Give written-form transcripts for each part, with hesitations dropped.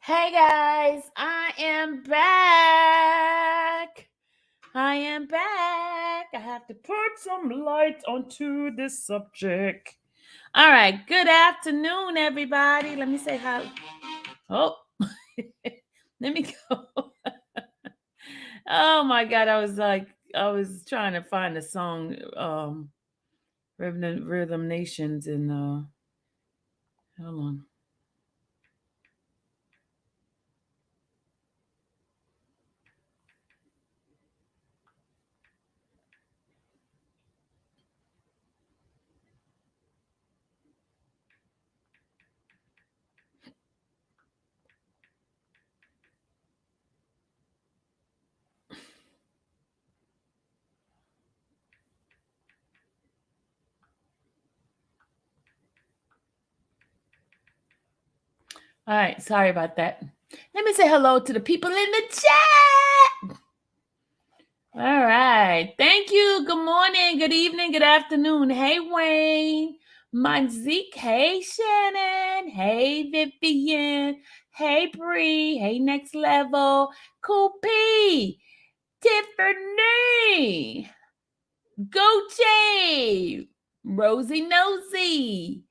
Hey guys, I am back. I am back. I have to put some light onto this subject. All right, good afternoon, everybody. Let me say hi. Oh, let me go. Oh my God, I was trying to find a song, Rhythm Nations, and hold on. All right, sorry about that. Let me say hello to the people in the chat. All right. Thank you. Good morning, good evening, good afternoon. Hey, Wayne. Monzique. Hey, Shannon. Hey, Vivian. Hey, Bree. Hey, Next Level. Coopy. Tiffany. Go Jay. Rosie Nosy.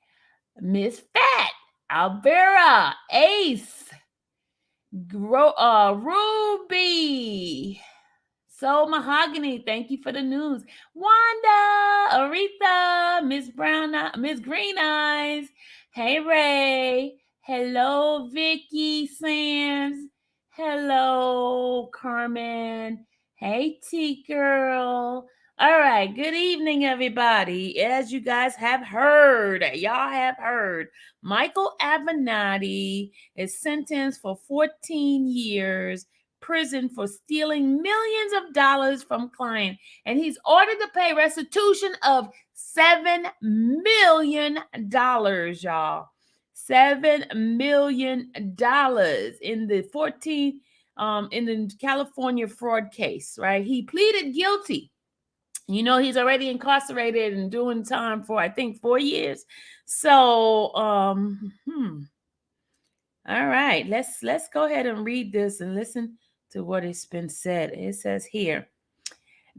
Miss Fat. Alvera. Ace. Ruby. So Mahogany, thank you for the news. Wanda, Aretha, Miss Brown, Miss Green Eyes. Hey Ray. Hello Vicky Sands. Hello Carmen. Hey T Girl. All right, good evening, everybody. As you guys have heard, y'all have heard, Michael Avenatti is sentenced for 14 years prison for stealing millions of dollars from clients, and he's ordered to pay restitution of $7 million, y'all. $7 million in the 14 in the California fraud case, right? He pleaded guilty. You know, he's already incarcerated and doing time for, I think, 4 years. So all right, let's go ahead and read this and listen to what has been said. It says here,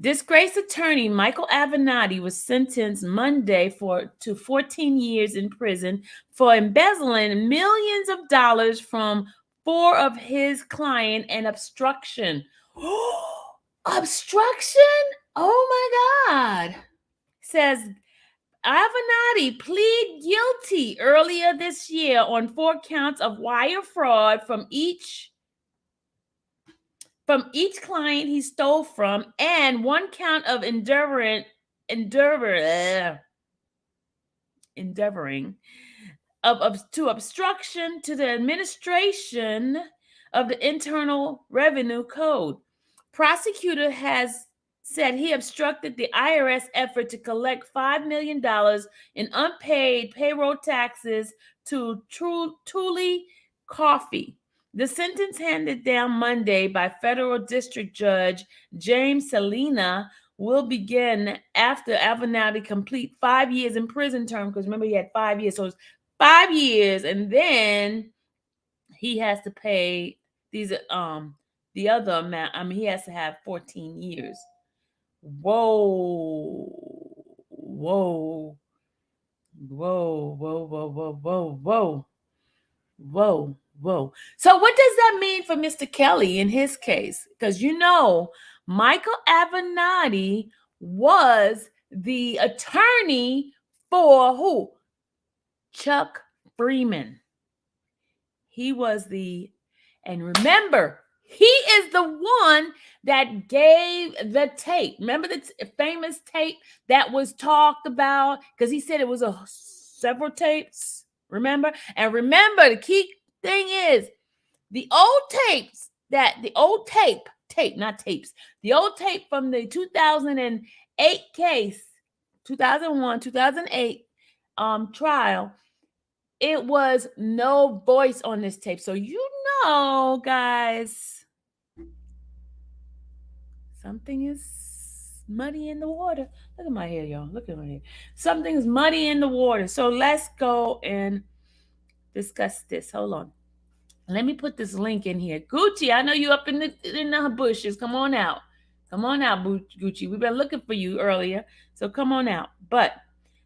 disgraced attorney Michael Avenatti was sentenced Monday to 14 years in prison for embezzling millions of dollars from four of his clients and obstruction. Obstruction? Oh my God. Says Avenatti pleaded guilty earlier this year on 4 counts of wire fraud from each client he stole from, and 1 count of endeavoring to obstruction to the administration of the Internal Revenue Code. Prosecutor has said he obstructed the IRS effort to collect $5 million in unpaid payroll taxes to Thule Coffee. The sentence handed down Monday by federal district judge James Salina will begin after Avenatti complete 5 years in prison term, because remember he had 5 years, so it's 5 years, and then he has to pay these the other amount. I mean, he has to have 14 years. Whoa, whoa, whoa, whoa, whoa, whoa, whoa, whoa, whoa, whoa. So what does that mean for Mr. Kelly in his case? Because you know, Michael Avenatti was the attorney for who? Chuck Freeman. He was and remember, he is the one that gave the tape. Remember the famous tape that was talked about? Because he said it was several tapes. Remember? And remember, the key thing is the old tapes, the old tape, not tapes, the old tape from the 2008 case, 2001, 2008 trial. It was no voice on this tape. So you know, guys, something is muddy in the water. Look at my hair, y'all. Look at my hair. Something's muddy in the water. So let's go and discuss this. Hold on. Let me put this link in here. Gucci, I know you up in the bushes. Come on out. Come on out, Gucci. We've been looking for you earlier. So come on out. But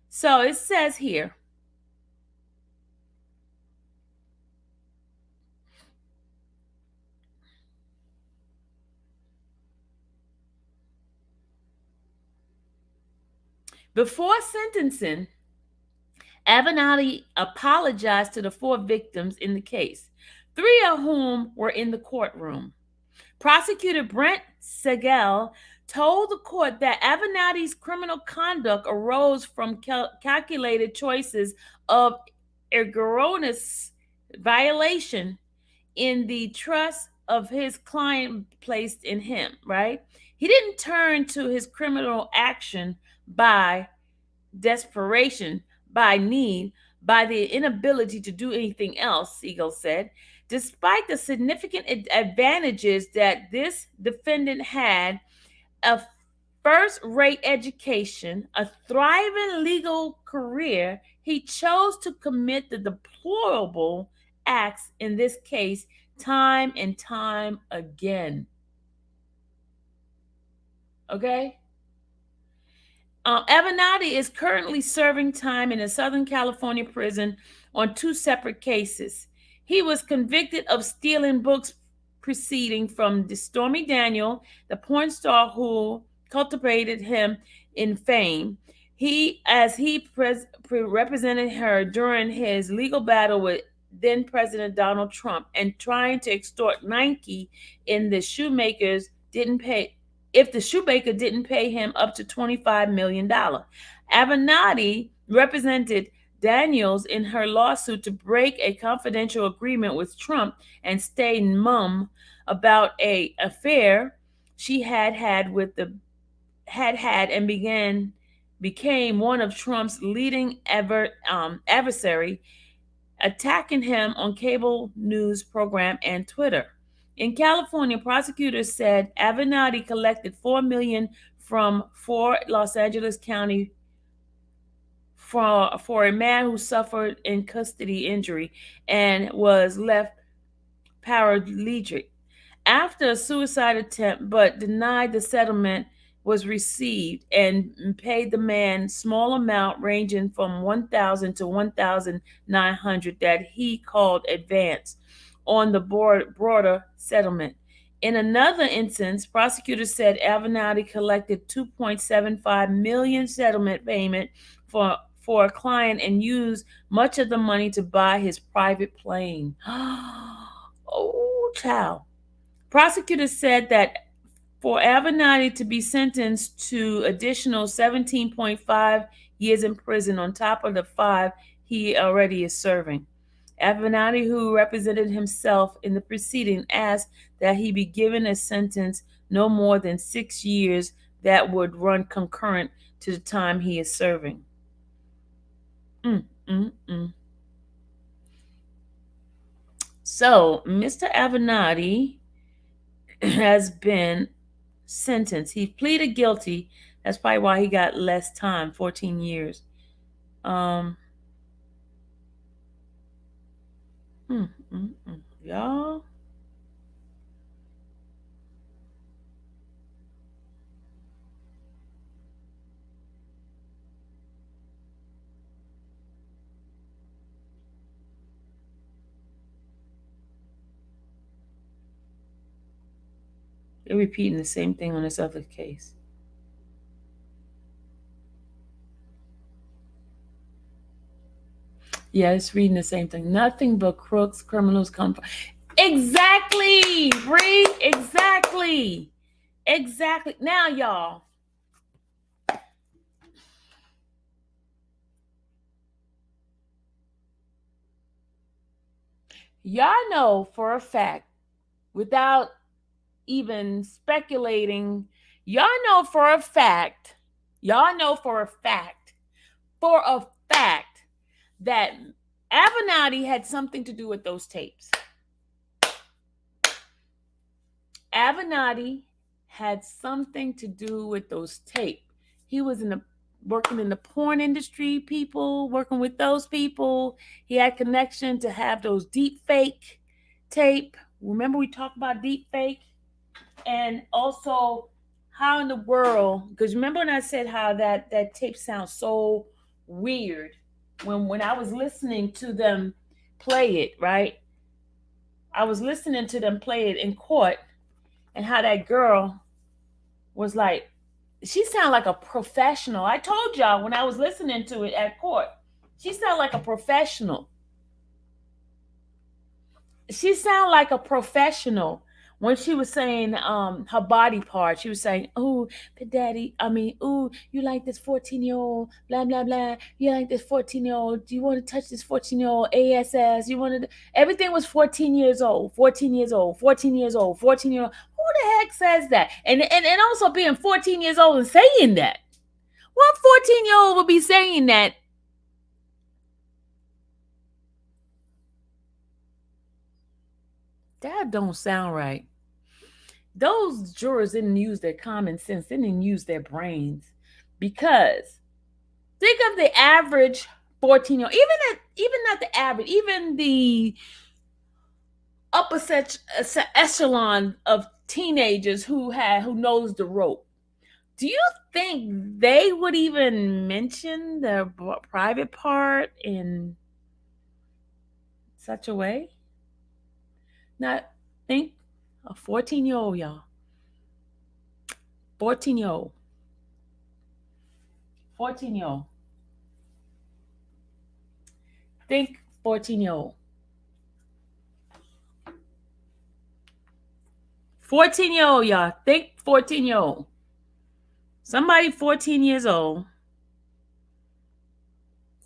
so it says here, before sentencing, Avenatti apologized to the 4 victims in the case, 3 of whom were in the courtroom. Prosecutor Brent Segel told the court that Avenatti's criminal conduct arose from calculated choices of erroneous violation in the trust of his client placed in him, right? He didn't turn to his criminal action by desperation, by need, by the inability to do anything else, Siegel said. Despite the significant advantages that this defendant had, a first rate education, a thriving legal career, he chose to commit the deplorable acts in this case time and time again. Okay? Avenatti is currently serving time in a Southern California prison on 2 separate cases. He was convicted of stealing books proceeding from Stormy Daniel, the porn star who cultivated him in fame. He represented her during his legal battle with then President Donald Trump and trying to extort Nike in the shoemakers didn't pay if the shoemaker didn't pay him up to $25 million. Avenatti represented Daniels in her lawsuit to break a confidential agreement with Trump and stay mum about a affair she had and became one of Trump's leading adversary, attacking him on cable news program and Twitter. In California, prosecutors said Avenatti collected $4 million from 4 Los Angeles County for a man who suffered in custody injury and was left paraplegic after a suicide attempt, but denied the settlement was received and paid the man small amount ranging from $1,000 to $1,900 that he called advance on the broader settlement. In another instance, prosecutors said Avenatti collected $2.75 million settlement payment for a client and used much of the money to buy his private plane. Oh, child. Prosecutors said that for Avenatti to be sentenced to additional 17.5 years in prison on top of the 5 he already is serving. Avenatti, who represented himself in the proceeding, asked that he be given a sentence no more than 6 years that would run concurrent to the time he is serving. So, Mr. Avenatti has been sentenced. He pleaded guilty. That's probably why he got less time, 14 years. Y'all. They're repeating the same thing on this other case. Yeah, it's reading the same thing. Nothing but crooks, criminals come from. Exactly, Bree. Exactly. Exactly. Now, y'all. Y'all know for a fact, without even speculating, y'all know for a fact that Avenatti had something to do with those tapes. Avenatti had something to do with those tapes. He was working in the porn industry, working with those people. He had connection to have those deep fake tape. Remember we talked about deep fake? And also how in the world, because remember when I said how that tape sounds so weird when I was listening to them play it, right? I was listening to them play it in court, and how that girl was like, she sounded like a professional. I told y'all when I was listening to it at court, she sounded like a professional. She sounded like a professional when she was saying her body part. She was saying, "Oh, but daddy, I mean, oh, you like this 14-year-old, blah blah blah. You like this 14-year-old. Do you want to touch this 14-year-old ASS? You wanted everything was 14 years old, 14 years old, 14 years old, 14-year old. Who the heck says that? And also being 14 years old and saying that. What 14-year-old would be saying that? That don't sound right. Those jurors didn't use their common sense, they didn't use their brains. Because think of the average 14-year-old, even not the average, even the upper echelon of teenagers who knows the rope. Do you think they would even mention the private part in such a way? Not think a 14-year-old, y'all. 14-year-old. 14-year-old. Think 14-year-old. 14-year-old, y'all. Think 14-year-old. Somebody 14 years old,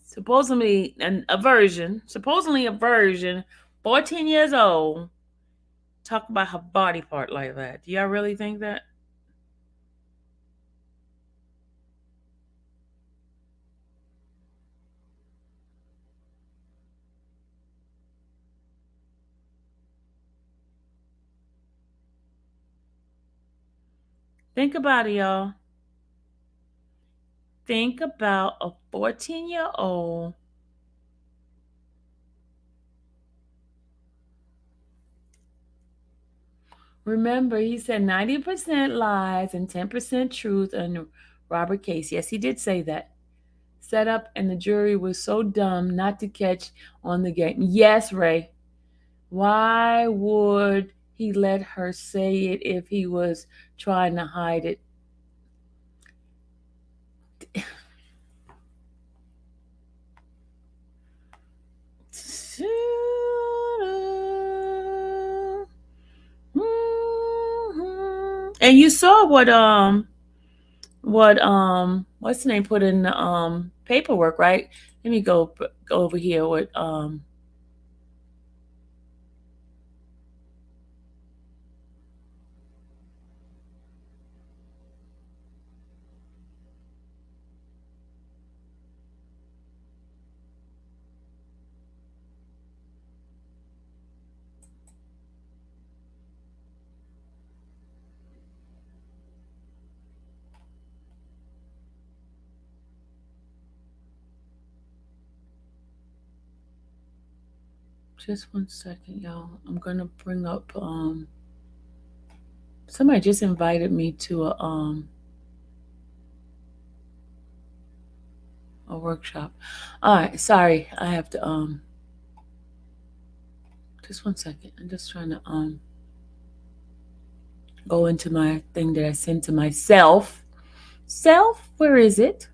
supposedly a virgin, 14 years old, talk about her body part like that. Do y'all really think that? Think about it, y'all. Think about a 14-year-old. Remember, he said 90% lies and 10% truth in Robert case. Yes, he did say that. Set up, and the jury was so dumb not to catch on the game. Yes, Ray. Why would he let her say it if he was trying to hide it? And you saw what's the name put in the paperwork, right? Let me go over here with just 1 second, y'all. I'm gonna bring up somebody just invited me to a workshop. All right, sorry, I have to just 1 second. I'm just trying to go into my thing that I sent to myself. Self, where is it?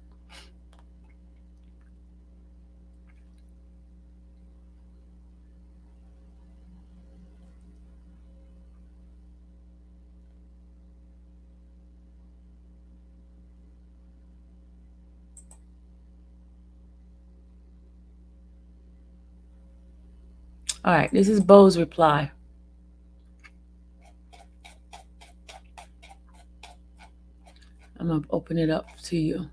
All right, this is Bo's reply. I'm gonna open it up to you.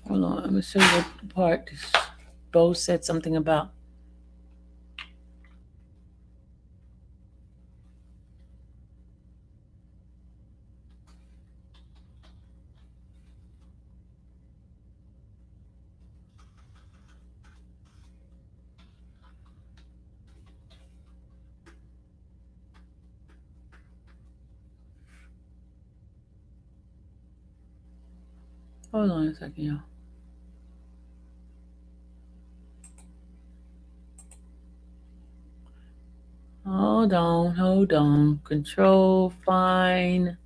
Hold on, I'm gonna show you what part Bo said something about. Hold on a second, y'all. Hold on, hold on. Control, find.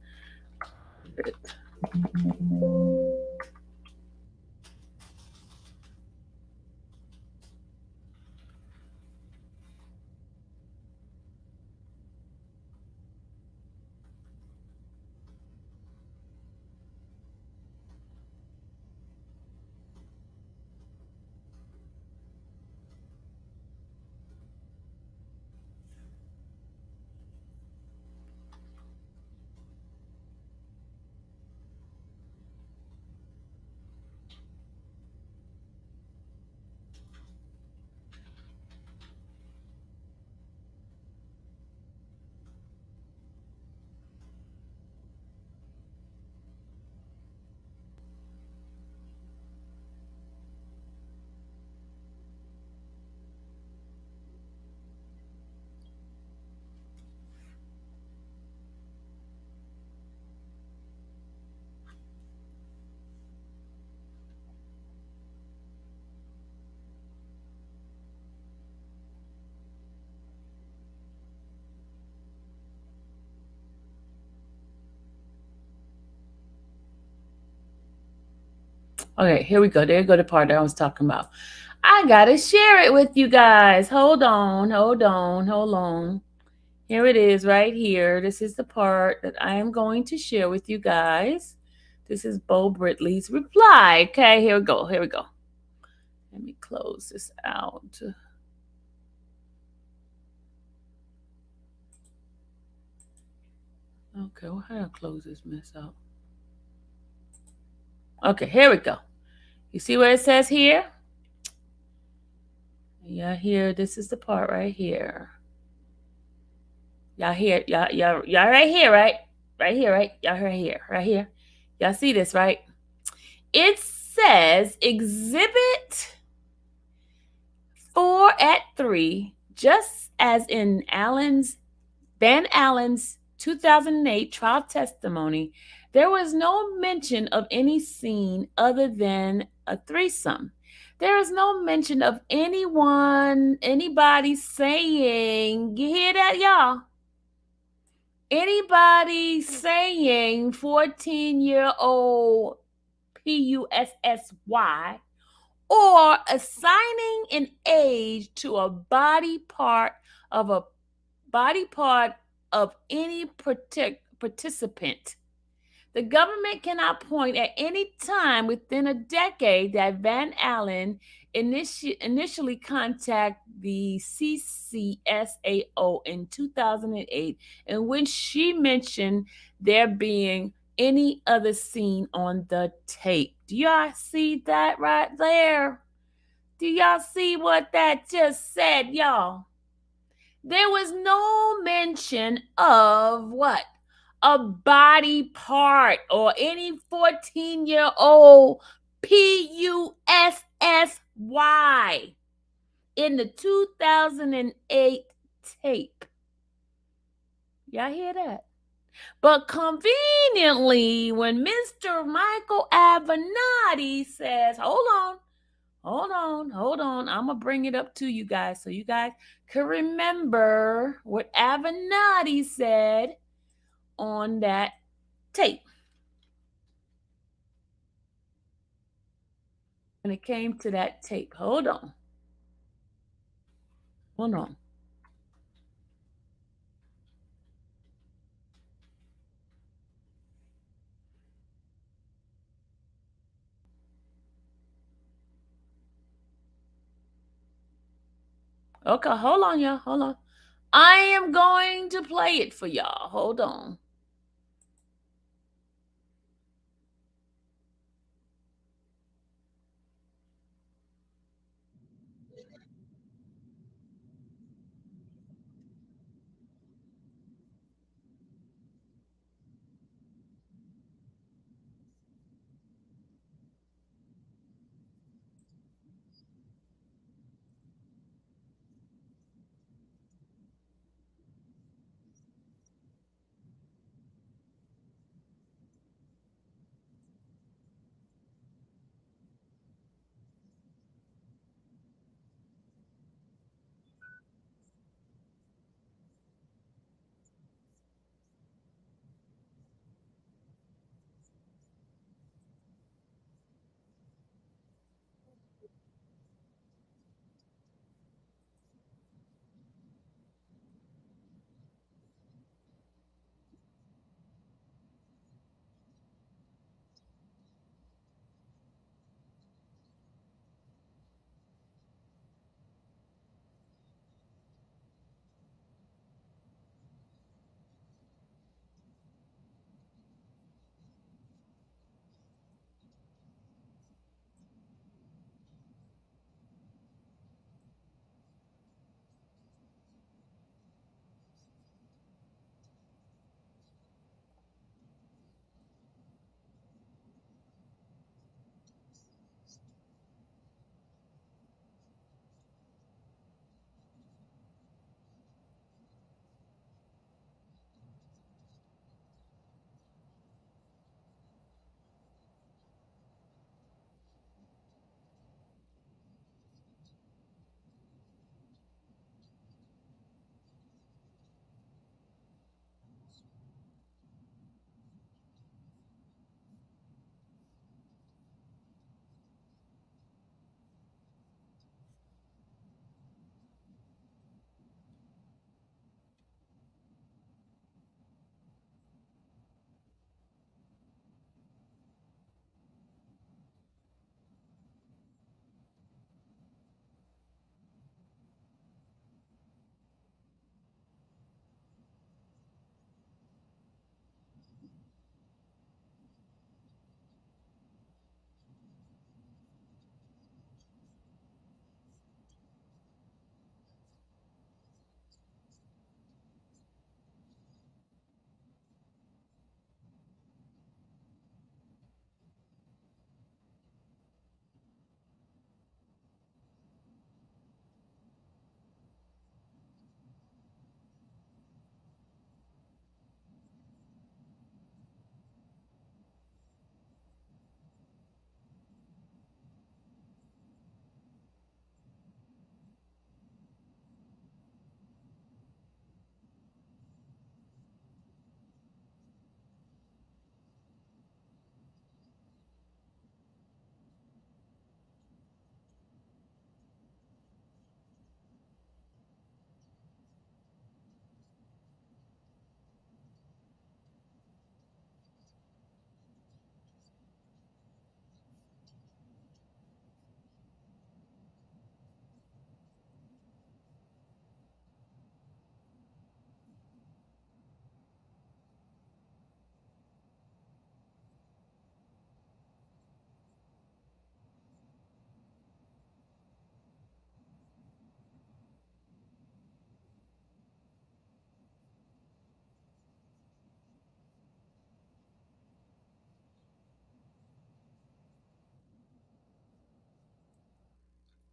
Okay, here we go. There go the part that I was talking about. I gotta share it with you guys. Hold on, hold on, hold on. Here it is right here. This is the part that I am going to share with you guys. This is Bo Britley's reply. Okay, here we go. Here we go. Let me close this out. Okay, well, how do I close this mess out? Okay, here we go. You see what it says here? Yeah, here. This is the part right here. Y'all here? Y'all right here, right? Right here, right? Y'all right here, right here. Y'all see this, right? It says Exhibit 4 at 3, just as in Van Allen's 2008 trial testimony, there was no mention of any scene other than a threesome. There is no mention of anybody saying, you hear that, y'all? Anybody saying 14-year-old PUSSY or assigning an age to a body part of any participant. The government cannot point at any time within a decade that Van Allen initially contacted the CCSAO in 2008, in which she mentioned there being any other scene on the tape. Do y'all see that right there? Do y'all see what that just said, y'all? There was no mention of what? A body part or any 14-year-old PUSSY in the 2008 tape. Y'all hear that? But conveniently, when Mr. Michael Avenatti says, hold on, I'm going to bring it up to you guys so you guys can remember what Avenatti said on that tape. When it came to that tape, hold on. Okay, hold on, y'all. Hold on. I am going to play it for y'all. Hold on.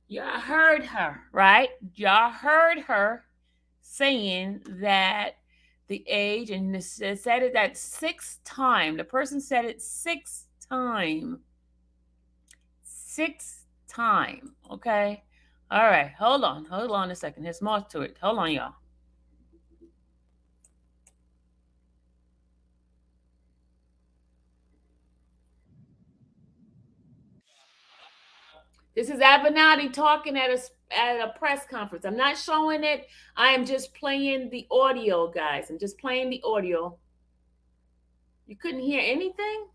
Y'all heard her, right? Y'all heard her saying that the age, and said it that sixth time. The person said it sixth time. Sixth time. Okay. All right. Hold on a second. There's more to it. Hold on, y'all. This is Avenatti talking at a press conference. I'm not showing it. I am just playing the audio, guys. I'm just playing the audio. You couldn't hear anything?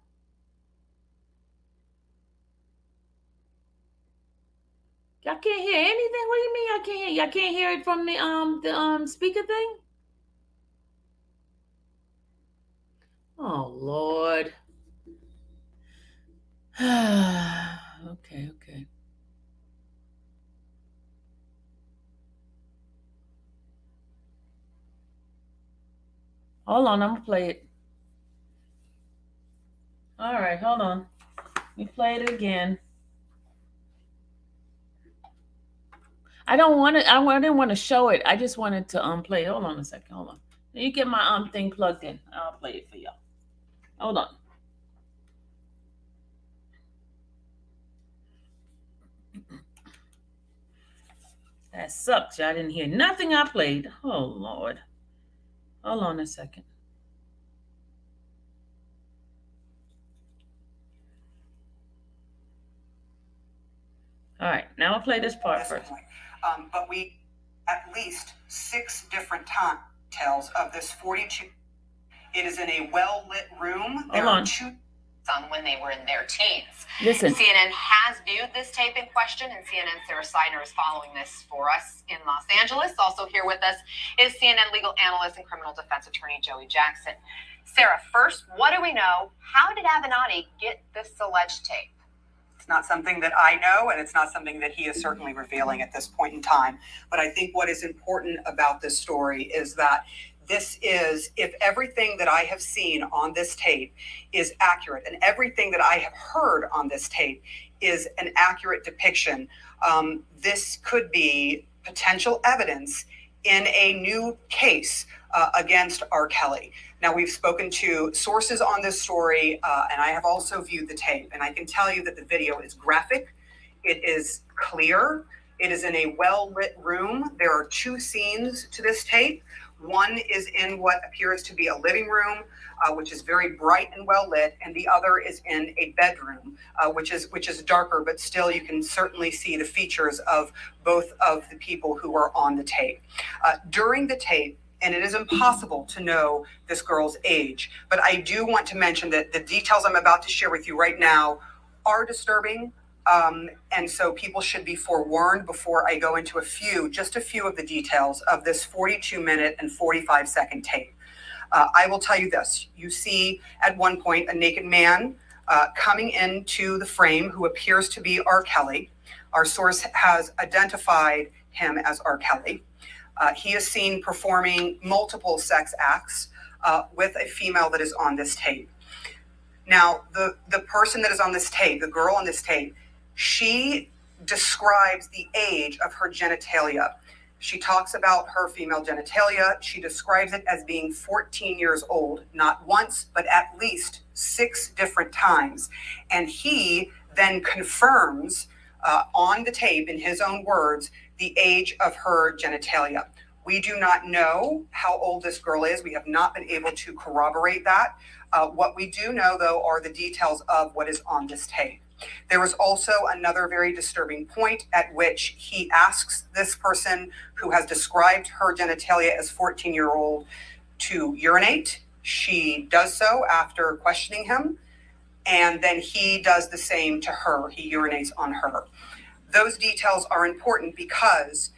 Y'all can't hear anything? What do you mean y'all can't hear? Y'all can't hear it from the speaker thing? Oh Lord. Okay. Hold on, I'm gonna play it. All right, hold on. Let me play it again. I don't want to. I didn't want to show it. I just wanted to play it. Hold on a second. Hold on. Let me get my thing plugged in. I'll play it for y'all. Hold on. That sucks. I didn't hear nothing I played. Oh Lord. Hold on a second. All right, now I'll play this part first. But we at least 6 different tells of this 42. It is in a well-lit room. There are 2 on when they were in their teens. Listen. CNN has viewed this tape in question, and CNN's Sarah Steiner is following this for us in Los Angeles. Also here with us is CNN legal analyst and criminal defense attorney Joey Jackson. Sarah, first, what do we know? How did Avenatti get this alleged tape? It's not something that I know, and it's not something that he is certainly revealing at this point in time. But I think what is important about this story is that this is, if everything that I have seen on this tape is accurate, and everything that I have heard on this tape is an accurate depiction, this could be potential evidence in a new case against R. Kelly. Now, we've spoken to sources on this story, and I have also viewed the tape. And I can tell you that the video is graphic. It is clear. It is in a well-lit room. There are 2 scenes to this tape. One is in what appears to be a living room, which is very bright and well lit, and the other is in a bedroom, which is darker, but still you can certainly see the features of both of the people who are on the tape. During the tape, and it is impossible to know this girl's age, but I do want to mention that the details I'm about to share with you right now are disturbing. And so people should be forewarned before I go into just a few of the details of this 42-minute and 45-second tape. I will tell you this. You see at one point a naked man coming into the frame who appears to be R. Kelly. Our source has identified him as R. Kelly. He is seen performing multiple sex acts with a female that is on this tape. Now, the person that is on this tape, the girl on this tape, she describes the age of her genitalia. She talks about her female genitalia. She describes it as being 14 years old, not once, but at least 6 different times. And he then confirms on the tape, in his own words, the age of her genitalia. We do not know how old this girl is. We have not been able to corroborate that. What we do know, though, are the details of what is on this tape. There was also another very disturbing point at which he asks this person who has described her genitalia as 14-year-old to urinate. She does so after questioning him, and then he does the same to her. He urinates on her. Those details are important because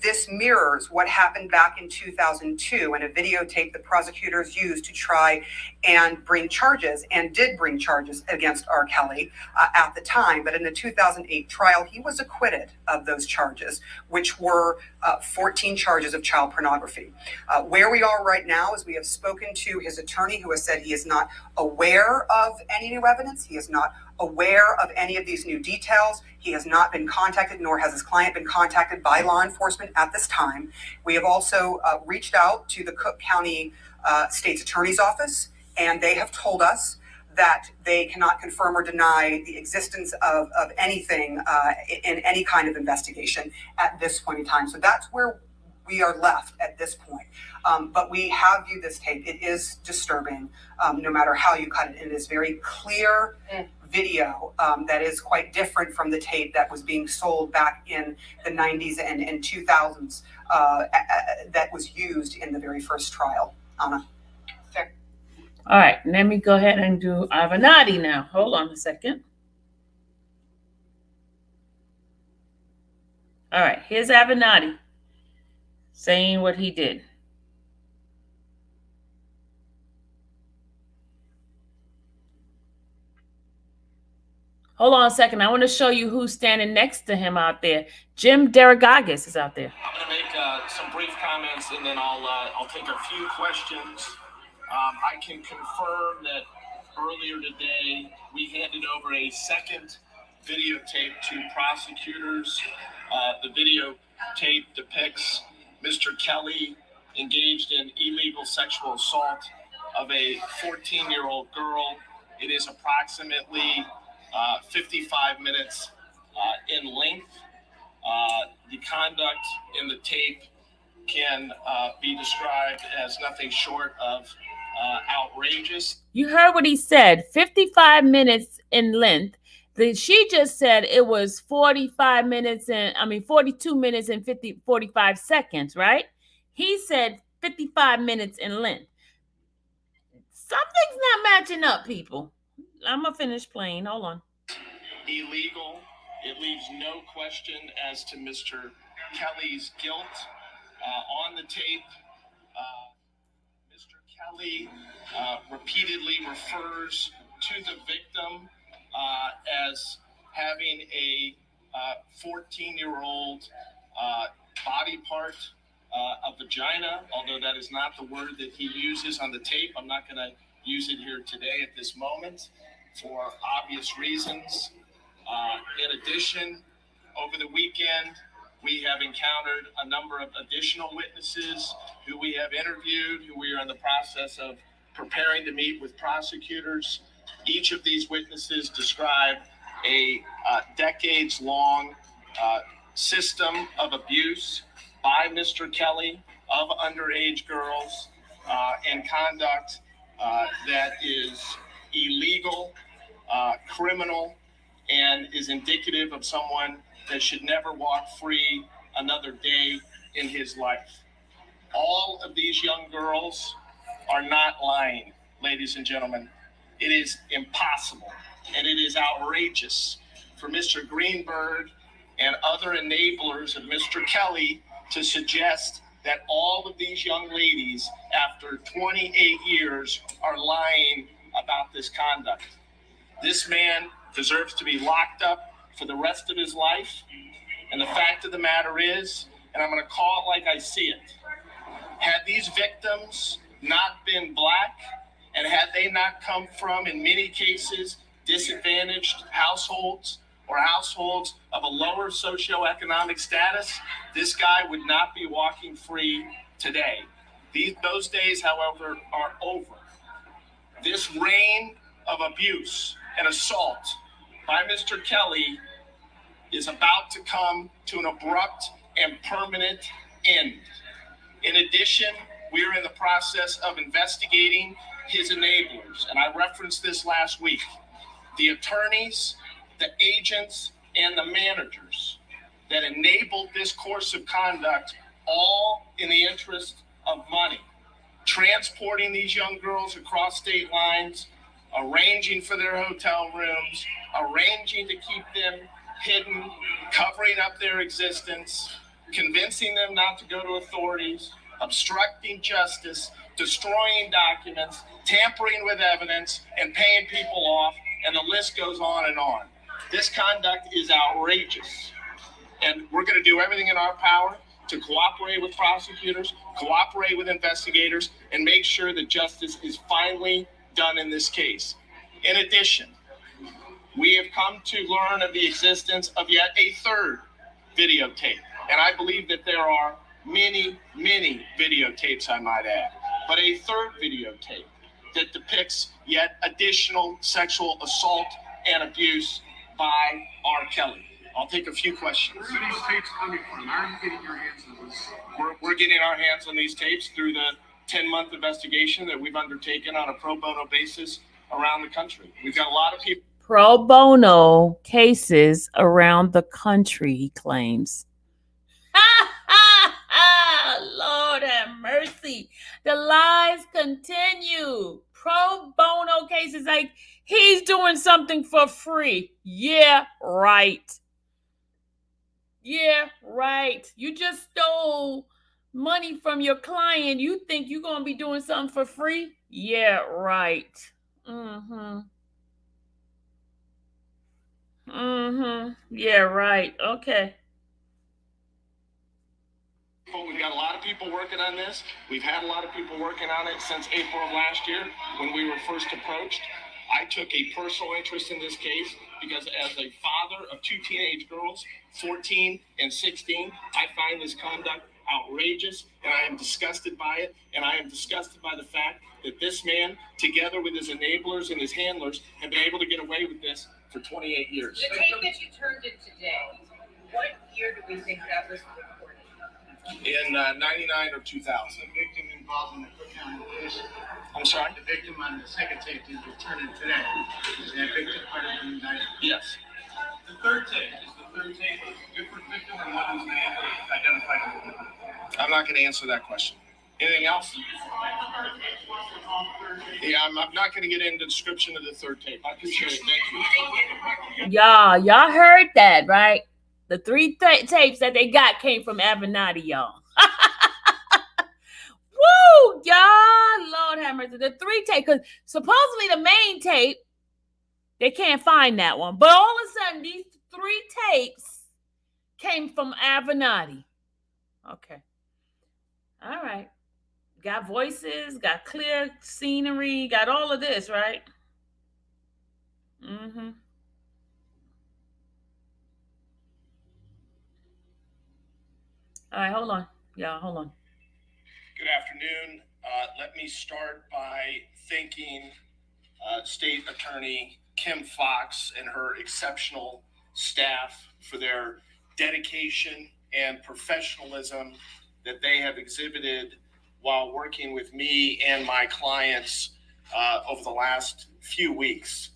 this mirrors what happened back in 2002 in a videotape the prosecutors used to try and bring charges, and did bring charges against R. Kelly at the time. But in the 2008 trial, he was acquitted of those charges, which were 14 charges of child pornography. Where we are right now is we have spoken to his attorney, who has said he is not aware of any new evidence. He is not aware of any of these new details. He has not been contacted, nor has his client been contacted by law enforcement at this time. We have also reached out to the Cook County State's Attorney's Office, and they have told us that they cannot confirm or deny the existence of anything in any kind of investigation at this point in time. So that's where we are left at this point. But we have viewed this tape. It is disturbing, no matter how you cut it. It is very clear video that is quite different from the tape that was being sold back in the 90s and 2000s that was used in the very first trial. Anna. Sure. All right, let me go ahead and do Avenatti now. Hold on a second. All right, here's Avenatti saying what he did. Hold on a second. I want to show you who's standing next to him out there. Jim Deragagis is out there. I'm going to make some brief comments, and then I'll take a few questions. I can confirm that earlier today we handed over a second videotape to prosecutors. The videotape depicts Mr. Kelly engaged in illegal sexual assault of a 14-year-old girl. It is approximately 55 minutes in length. The conduct in the tape can be described as nothing short of outrageous. You heard what he said, 55 minutes in length. She just said it was 42 minutes and 45 seconds, right? He said 55 minutes in length. Something's not matching up, people. I'm going to finish playing. Hold on. Illegal. It leaves no question as to Mr. Kelly's guilt. On the tape, Mr. Kelly repeatedly refers to the victim as having a 14-year-old body part, a vagina, although that is not the word that he uses on the tape. I'm not going to use it here today at this moment for obvious reasons. In addition, over the weekend, we have encountered a number of additional witnesses who we have interviewed, who we are in the process of preparing to meet with prosecutors. Each of these witnesses describe a decades-long system of abuse by Mr. Kelly of underage girls and conduct that is illegal, criminal, and is indicative of someone that should never walk free another day in his life. All of these young girls are not lying, ladies and gentlemen. It is impossible and it is outrageous for Mr. Greenberg and other enablers of Mr. Kelly to suggest that all of these young ladies, after 28 years, are lying about this conduct. This man deserves to be locked up for the rest of his life. And the fact of the matter is, and I'm going to call it like I see it, had these victims not been black, and had they not come from, in many cases, disadvantaged households or households of a lower socioeconomic status, this guy would not be walking free today. Those days, however, are over. This reign of abuse and assault by Mr. Kelly is about to come to an abrupt and permanent end. In addition, we are in the process of investigating his enablers, and I referenced this last week. The attorneys, the agents, and the managers that enabled this course of conduct, all in the interest of money, transporting these young girls across state lines, arranging for their hotel rooms, arranging to keep them hidden, covering up their existence, convincing them not to go to authorities, obstructing justice, destroying documents, tampering with evidence, and paying people off, and the list goes on and on. This conduct is outrageous, and we're going to do everything in our power to cooperate with prosecutors, cooperate with investigators, and make sure that justice is finally done in this case. In addition, we have come to learn of the existence of yet a third videotape. And I believe that there are many, many videotapes, I might add, but a third videotape that depicts yet additional sexual assault and abuse by R. Kelly. I'll take a few questions. Where are these tapes coming from? How are you getting your hands on this? We're getting our hands on these tapes through the 10-month investigation that we've undertaken on a pro bono basis around the country. We've got a lot of people. Pro bono cases around the country, he claims. Lord have mercy. The lies continue. Pro bono cases, like he's doing something for free. Yeah, right. Yeah, right. You just stole money from your client. You think you're going to be doing something for free? Yeah, right. Yeah, right. Okay. We've got a lot of people working on this. We've had a lot of people working on it since April of last year when we were first approached. I took a personal interest in this case because as a father of two teenage girls, 14 and 16, I find this conduct outrageous, and I am disgusted by it, and I am disgusted by the fact that this man, together with his enablers and his handlers, have been able to get away with this for 28 years. The tape that you turned in today, what year do we think that was recorded? In 99 or 2000. The victim involved in the Cook County case. I'm sorry? The victim on the second tape that you turned in today. Is that victim part of the indictment? Yes. The third tape, is the third tape a different victim or one who's been identified? I'm not going to answer that question. Anything else? Yeah, I'm not going to get into the description of the third tape. I appreciate it. Thank you. Y'all heard that, right? The three tapes that they got came from Avenatti, y'all. Woo, y'all. Lord have mercy. The three tape, because supposedly the main tape, they can't find that one. But all of a sudden, these three tapes came from Avenatti. Okay. All right. Got voices, got clear scenery, got all of this, right? All right, hold on. Y'all, hold on. Good afternoon. Let me start by thanking State Attorney Kim Foxx and her exceptional staff for their dedication and professionalism that they have exhibited while working with me and my clients over the last few weeks.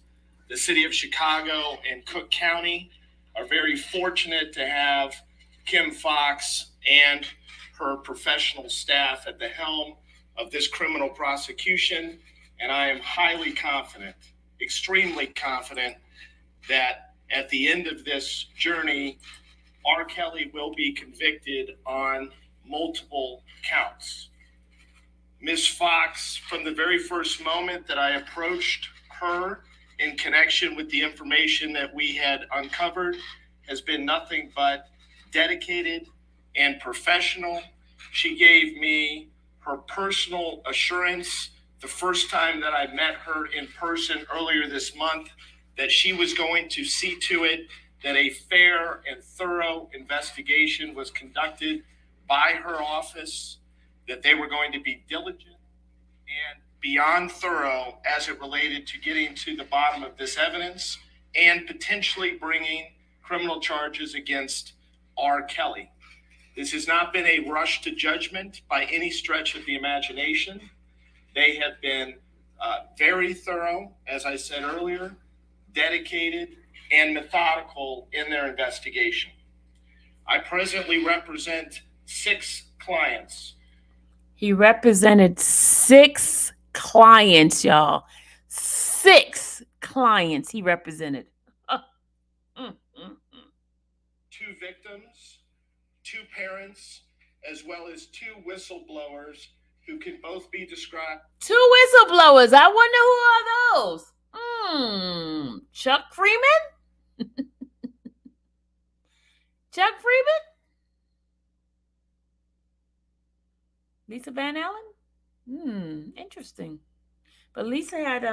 The city of Chicago and Cook County are very fortunate to have Kim Foxx and her professional staff at the helm of this criminal prosecution, and I am highly confident, extremely confident, that at the end of this journey, R. Kelly will be convicted on multiple counts. Ms. Foxx, from the very first moment that I approached her in connection with the information that we had uncovered, has been nothing but dedicated and professional. She gave me her personal assurance the first time that I met her in person earlier this month that she was going to see to it that a fair and thorough investigation was conducted by her office, that they were going to be diligent and beyond thorough as it related to getting to the bottom of this evidence and potentially bringing criminal charges against R. Kelly. This has not been a rush to judgment by any stretch of the imagination. They have been very thorough, as I said earlier, dedicated, and methodical in their investigation. I presently represent 6 clients. He represented 6 clients, y'all. 6 clients he represented. 2 victims, 2 parents, as well as 2 whistleblowers who can both be described. 2 whistleblowers. I wonder who are those? Chuck Freeman? Chuck Freeman? Lisa Van Allen? Interesting. But Lisa had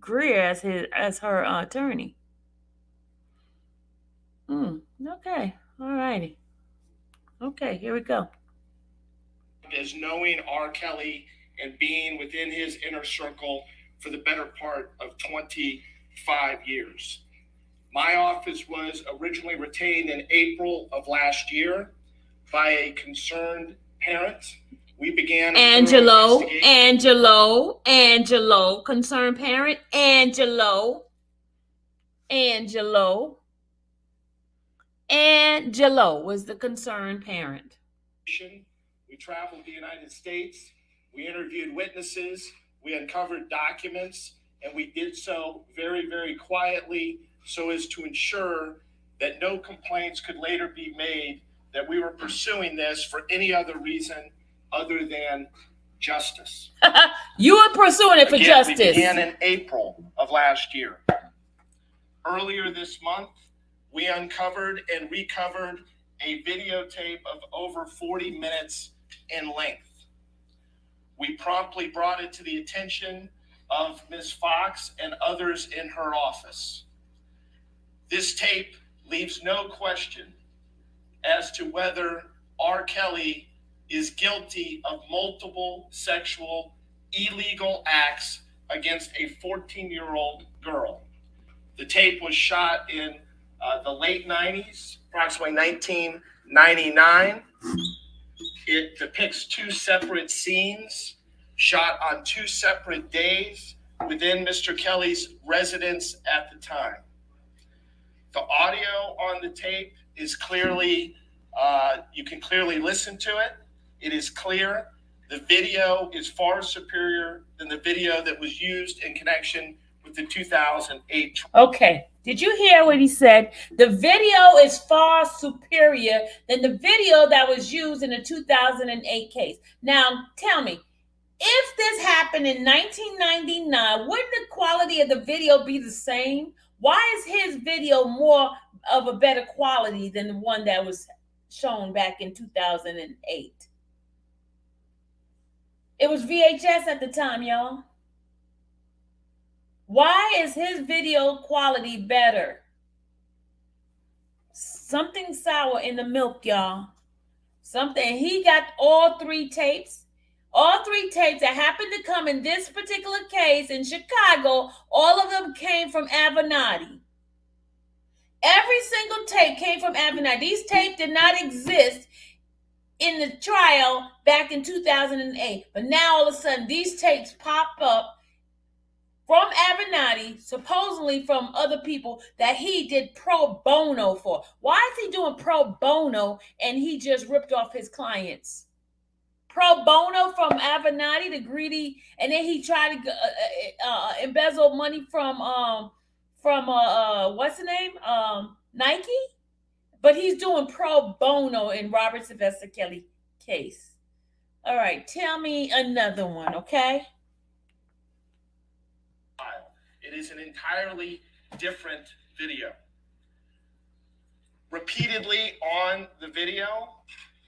Greer as her attorney. Okay. All righty. Okay, here we go. As knowing R. Kelly and being within his inner circle for the better part of 25 years. My office was originally retained in April of last year by a concerned parent. We began Angelo, concerned parent, Angelo was the concerned parent. We traveled the United States, we interviewed witnesses, we uncovered documents, and we did so very, very quietly so as to ensure that no complaints could later be made that we were pursuing this for any other reason other than justice. You were pursuing it for justice. We began in April of last year. Earlier this month, we uncovered and recovered a videotape of over 40 minutes in length. We promptly brought it to the attention of Ms. Foxx and others in her office. This tape leaves no question as to whether R. Kelly is guilty of multiple sexual illegal acts against a 14-year-old girl. The tape was shot in the late 90s, approximately 1999. It depicts 2 separate scenes shot on 2 separate days within Mr. Kelly's residence at the time. The audio on the tape is clearly, you can clearly listen to it. It is clear. The video is far superior than the video that was used in connection with the 2008 trial. Okay. Did you hear what he said? The video is far superior than the video that was used in the 2008 case. Now, tell me, if this happened in 1999, wouldn't the quality of the video be the same? Why is his video more of a better quality than the one that was shown back in 2008? It was VHS at the time, y'all. Why is his video quality better? Something sour in the milk, y'all. Something. He got all 3 tapes. All 3 tapes that happened to come in this particular case in Chicago, all of them came from Avenatti. Every single tape came from Avenatti. These tapes did not exist in the trial back in 2008. But now all of a sudden, these tapes pop up from Avenatti, supposedly from other people that he did pro bono for. Why is he doing pro bono and he just ripped off his clients? Pro bono from Avenatti, the greedy, and then he tried to embezzle money from what's the name? Nike? But he's doing pro bono in Robert Sylvester Kelly case. All right, tell me another one, okay? It is an entirely different video. Repeatedly on the video,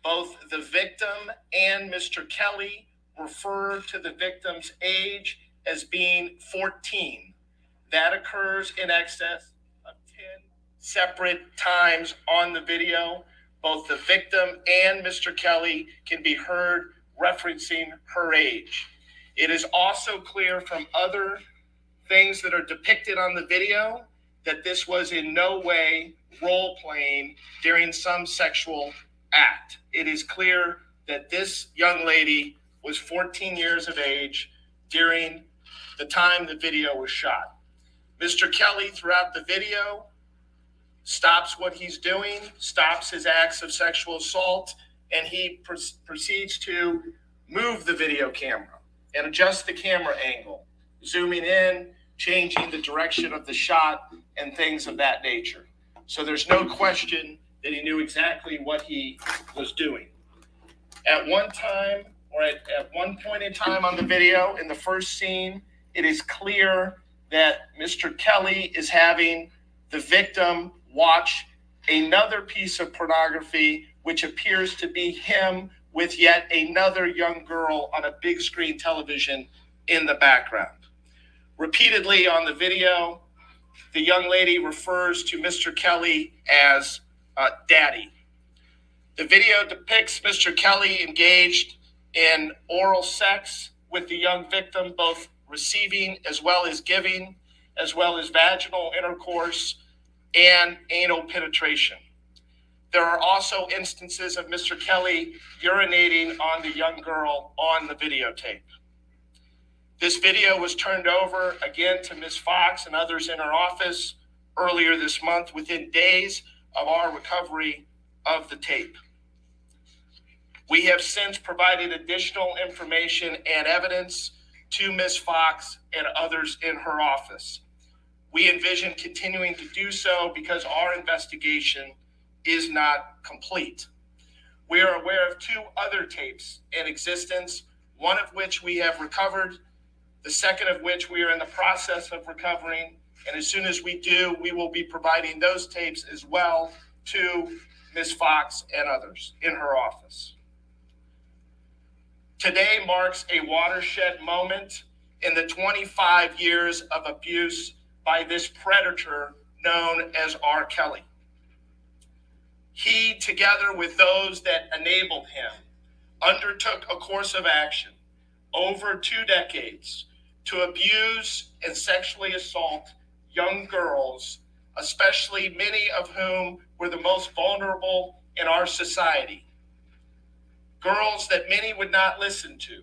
both the victim and Mr. Kelly refer to the victim's age as being 14. That occurs in excess of 10 separate times on the video. Both the victim and Mr. Kelly can be heard referencing her age. It is also clear from other things that are depicted on the video that this was in no way role playing during some sexual act. It is clear that this young lady was 14 years of age during the time the video was shot. Mr. Kelly, throughout the video, stops what he's doing, stops his acts of sexual assault, and he proceeds to move the video camera and adjust the camera angle, zooming in, changing the direction of the shot, and things of that nature. So there's no question that he knew exactly what he was doing. At one time, or at one point in time on the video, in the first scene, it is clear that Mr. Kelly is having the victim watch another piece of pornography, which appears to be him with yet another young girl on a big screen television in the background. Repeatedly on the video, the young lady refers to Mr. Kelly as daddy. The video depicts Mr. Kelly engaged in oral sex with the young victim, both receiving as well as giving, as well as vaginal intercourse and anal penetration. There are also instances of Mr. Kelly urinating on the young girl on the videotape. This video was turned over again to Ms. Foxx and others in her office earlier this month, within days of our recovery of the tape. We have since provided additional information and evidence to Ms. Foxx and others in her office. We envision continuing to do so because our investigation is not complete. We are aware of 2 other tapes in existence, one of which we have recovered, the second of which we are in the process of recovering. And as soon as we do, we will be providing those tapes as well to Ms. Foxx and others in her office. Today marks a watershed moment in the 25 years of abuse by this predator known as R. Kelly. He, together with those that enabled him, undertook a course of action over 2 decades to abuse and sexually assault young girls, especially many of whom were the most vulnerable in our society. Girls that many would not listen to.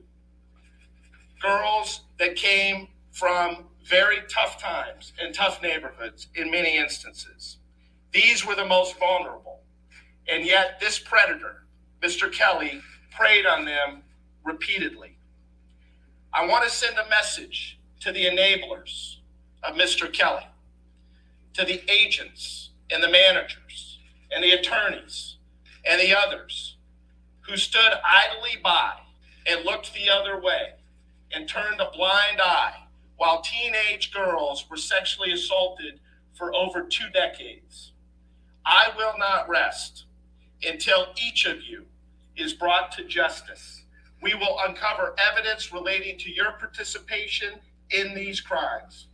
Girls that came from very tough times and tough neighborhoods in many instances. These were the most vulnerable. And yet this predator, Mr. Kelly, preyed on them repeatedly. I want to send a message to the enablers of Mr. Kelly, to the agents and the managers and the attorneys and the others who stood idly by and looked the other way and turned a blind eye while teenage girls were sexually assaulted for over 2 decades. I will not rest until each of you is brought to justice. We will uncover evidence relating to your participation in these crimes.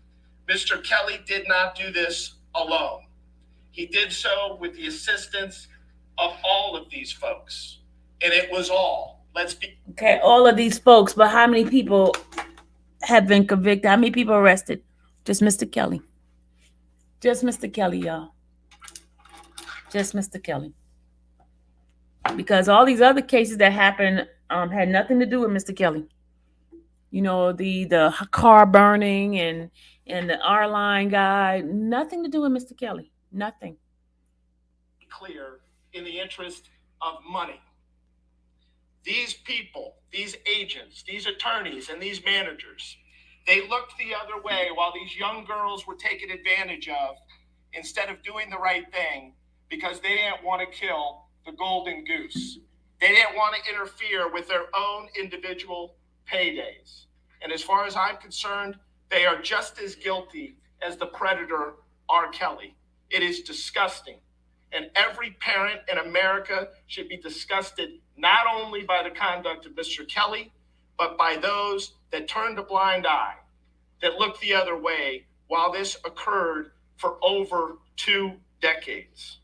Mr. Kelly did not do this alone. He did so with the assistance of all of these folks. And it was all. Okay, all of these folks, but how many people have been convicted? How many people arrested? Just Mr. Kelly. Just Mr. Kelly, y'all. Just Mr. Kelly. Because all these other cases that happened had nothing to do with Mr. Kelly. You know, the car burning and the R-line guy, nothing to do with Mr. Kelly. Nothing. Clear in the interest of money. These people, these agents, these attorneys, and these managers, they looked the other way while these young girls were taken advantage of instead of doing the right thing because they didn't want to kill the golden goose. They didn't want to interfere with their own individual paydays. And as far as I'm concerned, they are just as guilty as the predator, R. Kelly. It is disgusting. And every parent in America should be disgusted not only by the conduct of Mr. Kelly, but by those that turned a blind eye, that looked the other way while this occurred for over 2 decades.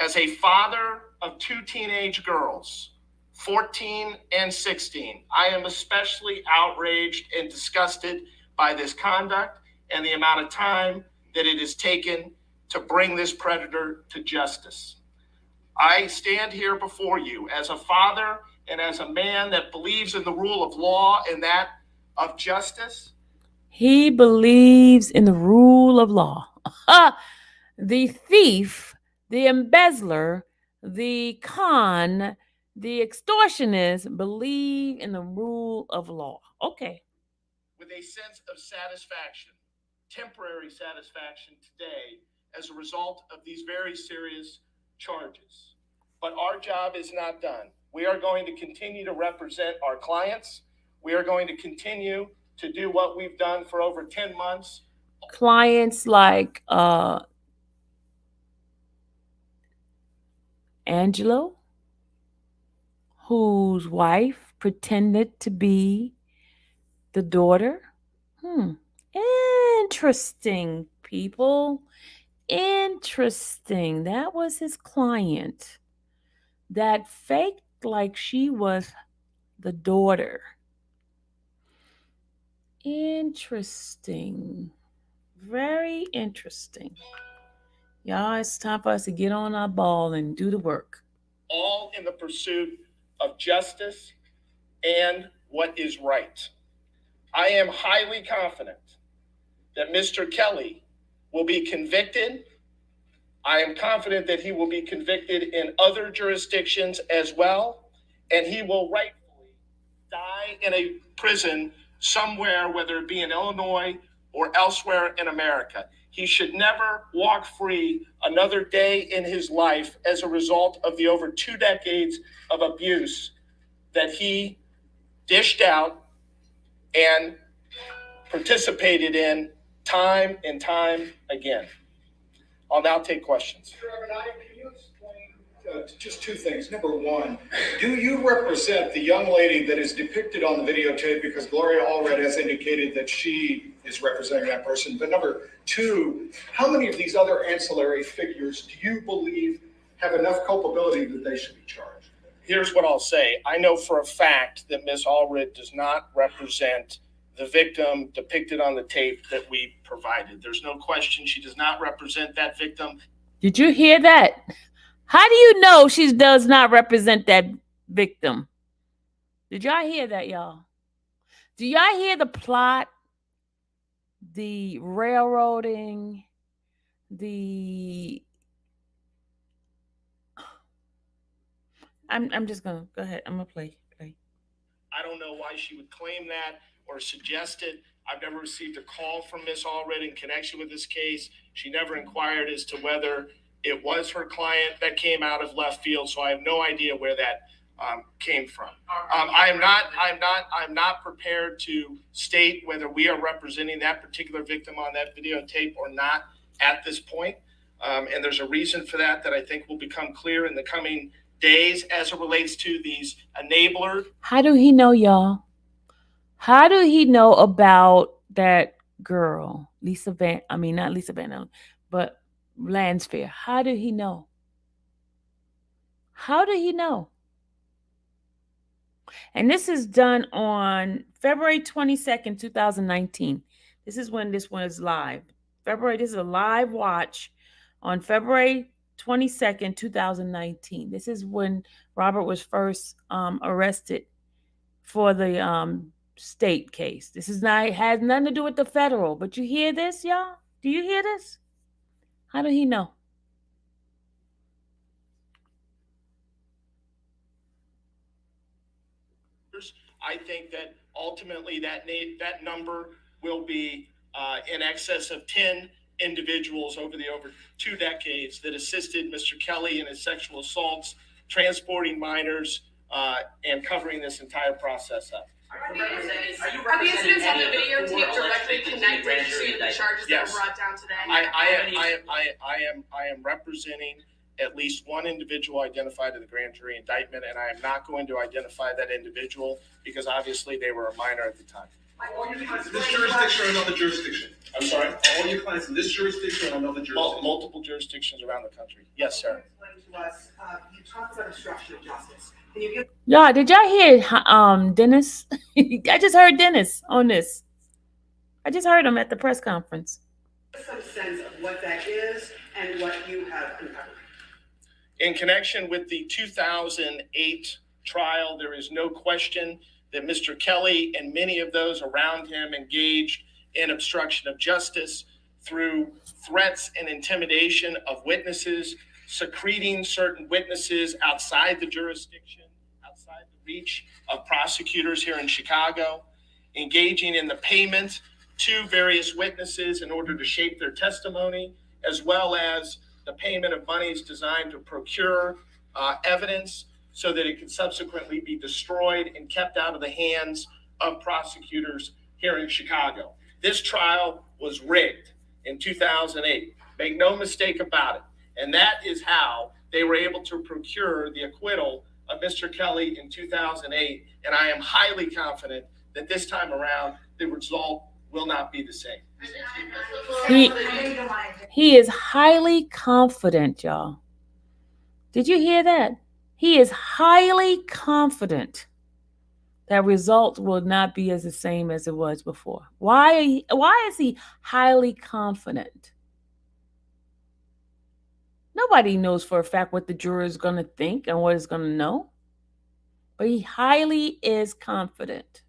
As a father of 2 teenage girls, 14 and 16, I am especially outraged and disgusted by this conduct and the amount of time that it has taken to bring this predator to justice. I stand here before you as a father and as a man that believes in the rule of law and that of justice. He believes in the rule of law. The thief, the embezzler, the con, the extortionist believe in the rule of law. Okay. With a sense of satisfaction, temporary satisfaction today as a result of these very serious charges. But our job is not done. We are going to continue to represent our clients. We are going to continue to do what we've done for over 10 months. Clients like Angelo, whose wife pretended to be the daughter. Interesting, people. Interesting. That was his client that faked like she was the daughter. Interesting. Very interesting. Y'all, it's time for us to get on our ball and do the work. All in the pursuit of justice and what is right. I am highly confident that Mr. Kelly will be convicted. I am confident that he will be convicted in other jurisdictions as well, and he will rightfully die in a prison somewhere, whether it be in Illinois or elsewhere in America. He should never walk free another day in his life as a result of the over 2 decades of abuse that he dished out and participated in time and time again. I'll now take questions. Mr. Avenatti, can you explain just 2 things? Number one, do you represent the young lady that is depicted on the videotape? Because Gloria Allred has indicated that she is representing that person. But number 2, how many of these other ancillary figures do you believe have enough culpability that they should be charged? Here's what I'll say. I know for a fact that Ms. Allred does not represent the victim depicted on the tape that we provided. There's no question she does not represent that victim. Did you hear that? How do you know she does not represent that victim? Did y'all hear that, y'all? Do y'all hear the plot, the railroading, the... I'm just gonna go ahead. I'm gonna play. I don't know why she would claim that or suggest it. I've never received a call from Ms. Allred in connection with this case. She never inquired as to whether it was her client that came out of left field, so I have no idea where that came from. I'm not prepared to state whether we are representing that particular victim on that videotape or not at this point. And there's a reason for that I think will become clear in the coming days as it relates to these enablers. How do he know, y'all? How do he know about that girl, not Lisa Van Allen, but Lansfair? How did he know? How did he know? And this is done on February 22nd, 2019. This is when this was live. This is a live watch on February 22nd, 2019. This is when Robert was first arrested for the state case. This has nothing to do with the federal. But you hear this, y'all? Do you hear this? How did he know? I think that ultimately that number will be in excess of 10 individuals over 2 decades that assisted Mr. Kelly in his sexual assaults, transporting minors, and covering this entire process up. Are the incidents on the videotape directly connected to the charges that were brought down today? I am representing at least one individual identified in the grand jury indictment, and I am not going to identify that individual because obviously they were a minor at the time. All your clients in this jurisdiction or another jurisdiction? I'm sorry? All your clients in this jurisdiction or another jurisdiction? Multiple jurisdictions around the country. Yes, sir. Explain to us, you talked about obstruction of justice. Can you give Y'all, did y'all hear Dennis? I just heard Dennis on this. I just heard him at the press conference. some sense of what that is and what you have uncovered? In connection with the 2008 trial, there is no question that Mr. Kelly and many of those around him engaged in obstruction of justice through threats and intimidation of witnesses, secreting certain witnesses outside the jurisdiction, outside the reach of prosecutors here in Chicago, engaging in the payment to various witnesses in order to shape their testimony, as well as the payment of monies designed to procure evidence so that it could subsequently be destroyed and kept out of the hands of prosecutors here in Chicago. This trial was rigged in 2008. Make no mistake about it. And that is how they were able to procure the acquittal of Mr. Kelly in 2008. And I am highly confident that this time around, the result will not be the same. He is highly confident, y'all. Did you hear that? He is highly confident that result will not be as the same as it was before. Why is he highly confident? Nobody knows for a fact what the juror is going to think and what it's going to know. But he highly is confident.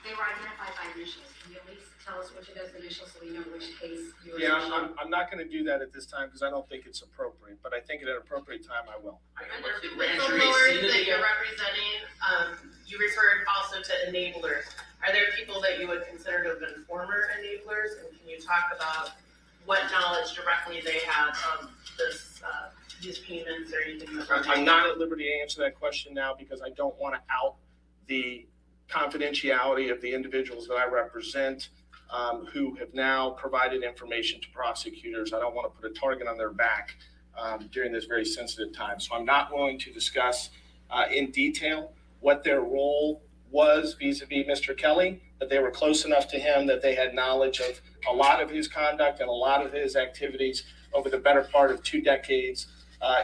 They were identified by initials. Can you at least tell us which of those initials so we know which case you were? Yeah, I'm not going to do that at this time because I don't think it's appropriate. But I think at an appropriate time I will. The whistleblowers that you're representing, you referred also to enablers. Are there people that you would consider to have been former enablers? And can you talk about what knowledge directly they have of this, these payments or anything? I'm not at liberty to answer that question now because I don't want to out the confidentiality of the individuals that I represent who have now provided information to prosecutors. I don't want to put a target on their back during this very sensitive time. So I'm not willing to discuss in detail what their role was vis-a-vis Mr. Kelly, but they were close enough to him that they had knowledge of a lot of his conduct and a lot of his activities over the better part of 2 decades,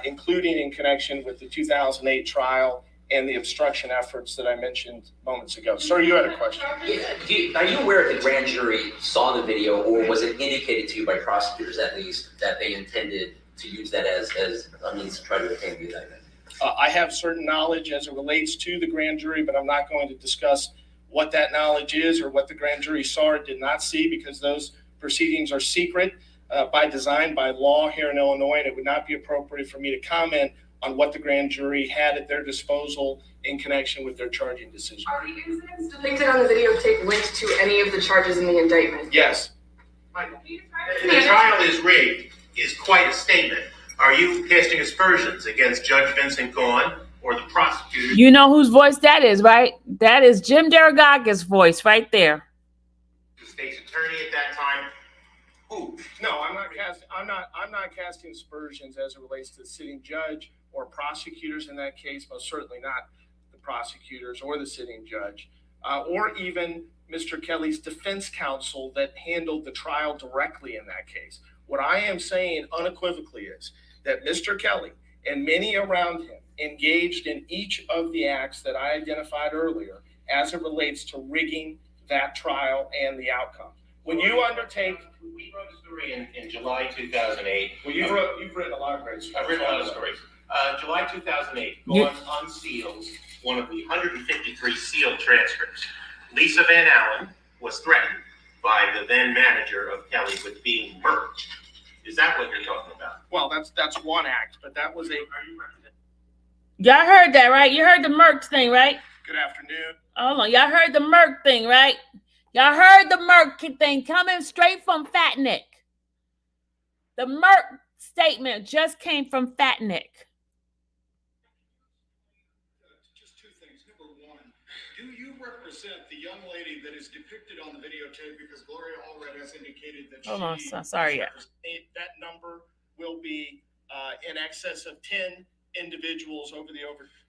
including in connection with the 2008 trial and the obstruction efforts that I mentioned moments ago. Sir, you had a question. Yeah, are you aware if the grand jury saw the video, or was it indicated to you by prosecutors at least that they intended to use that as a means to try to obtain the indictment? I have certain knowledge as it relates to the grand jury, but I'm not going to discuss what that knowledge is or what the grand jury saw or did not see because those proceedings are secret by design, by law here in Illinois, and it would not be appropriate for me to comment on what the grand jury had at their disposal in connection with their charging decision. Are the incidents depicted on the videotape linked to any of the charges in the indictment? Yes. The trial is rigged is quite a statement. Are you casting aspersions against Judge Vincent Gaughn or the prosecutor? You know whose voice that is, right? That is Jim Derogaga's voice right there. The state's attorney at that time? Who? No, I'm not casting aspersions as it relates to the sitting judge or prosecutors in that case, most certainly not the prosecutors or the sitting judge, or even Mr. Kelly's defense counsel that handled the trial directly in that case. What I am saying unequivocally is that Mr. Kelly and many around him engaged in each of the acts that I identified earlier as it relates to rigging that trial and the outcome. When you undertake... We wrote a story in July 2008. Well, you've written a lot of great stories. I've written a lot of stories. July 2008, Gaughn unseals one of the 153 sealed transcripts. Lisa Van Allen was threatened by the then manager of Kelly with being murked. Is that what you're talking about? Well, that's one act, but that was a... Y'all heard that, right? You heard the Merck thing, right? Good afternoon. Hold on. Y'all heard the Merck thing, right? Y'all heard the Merck thing coming straight from Fat Nick. The Merck statement just came from Fat Nick. Just 2 things. Number 1, do you represent the young lady that is depicted on the videotape? Because Gloria Allred has indicated that Hold on, sorry. That number will be in excess of 10 individuals over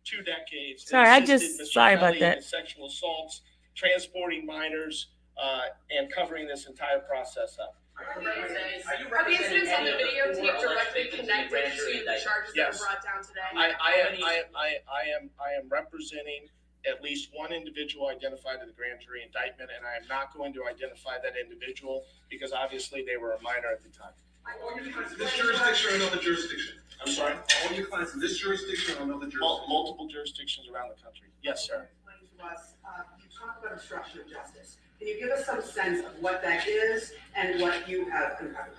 2 decades. Sorry about that. Sexual assaults, transporting minors, and covering this entire process up. Are the incidents on the videotape directly connected to the charges that were brought down today? I am representing at least one individual identified in the grand jury indictment, and I am not going to identify that individual because obviously they were a minor at the time. all your clients in this jurisdiction or another jurisdiction? I'm sorry? All your clients in this jurisdiction or another jurisdiction? Multiple jurisdictions around the country. Yes, sir. Explain to us, you talk about obstruction of justice. Can you give us some sense of what that is and what you have uncovered?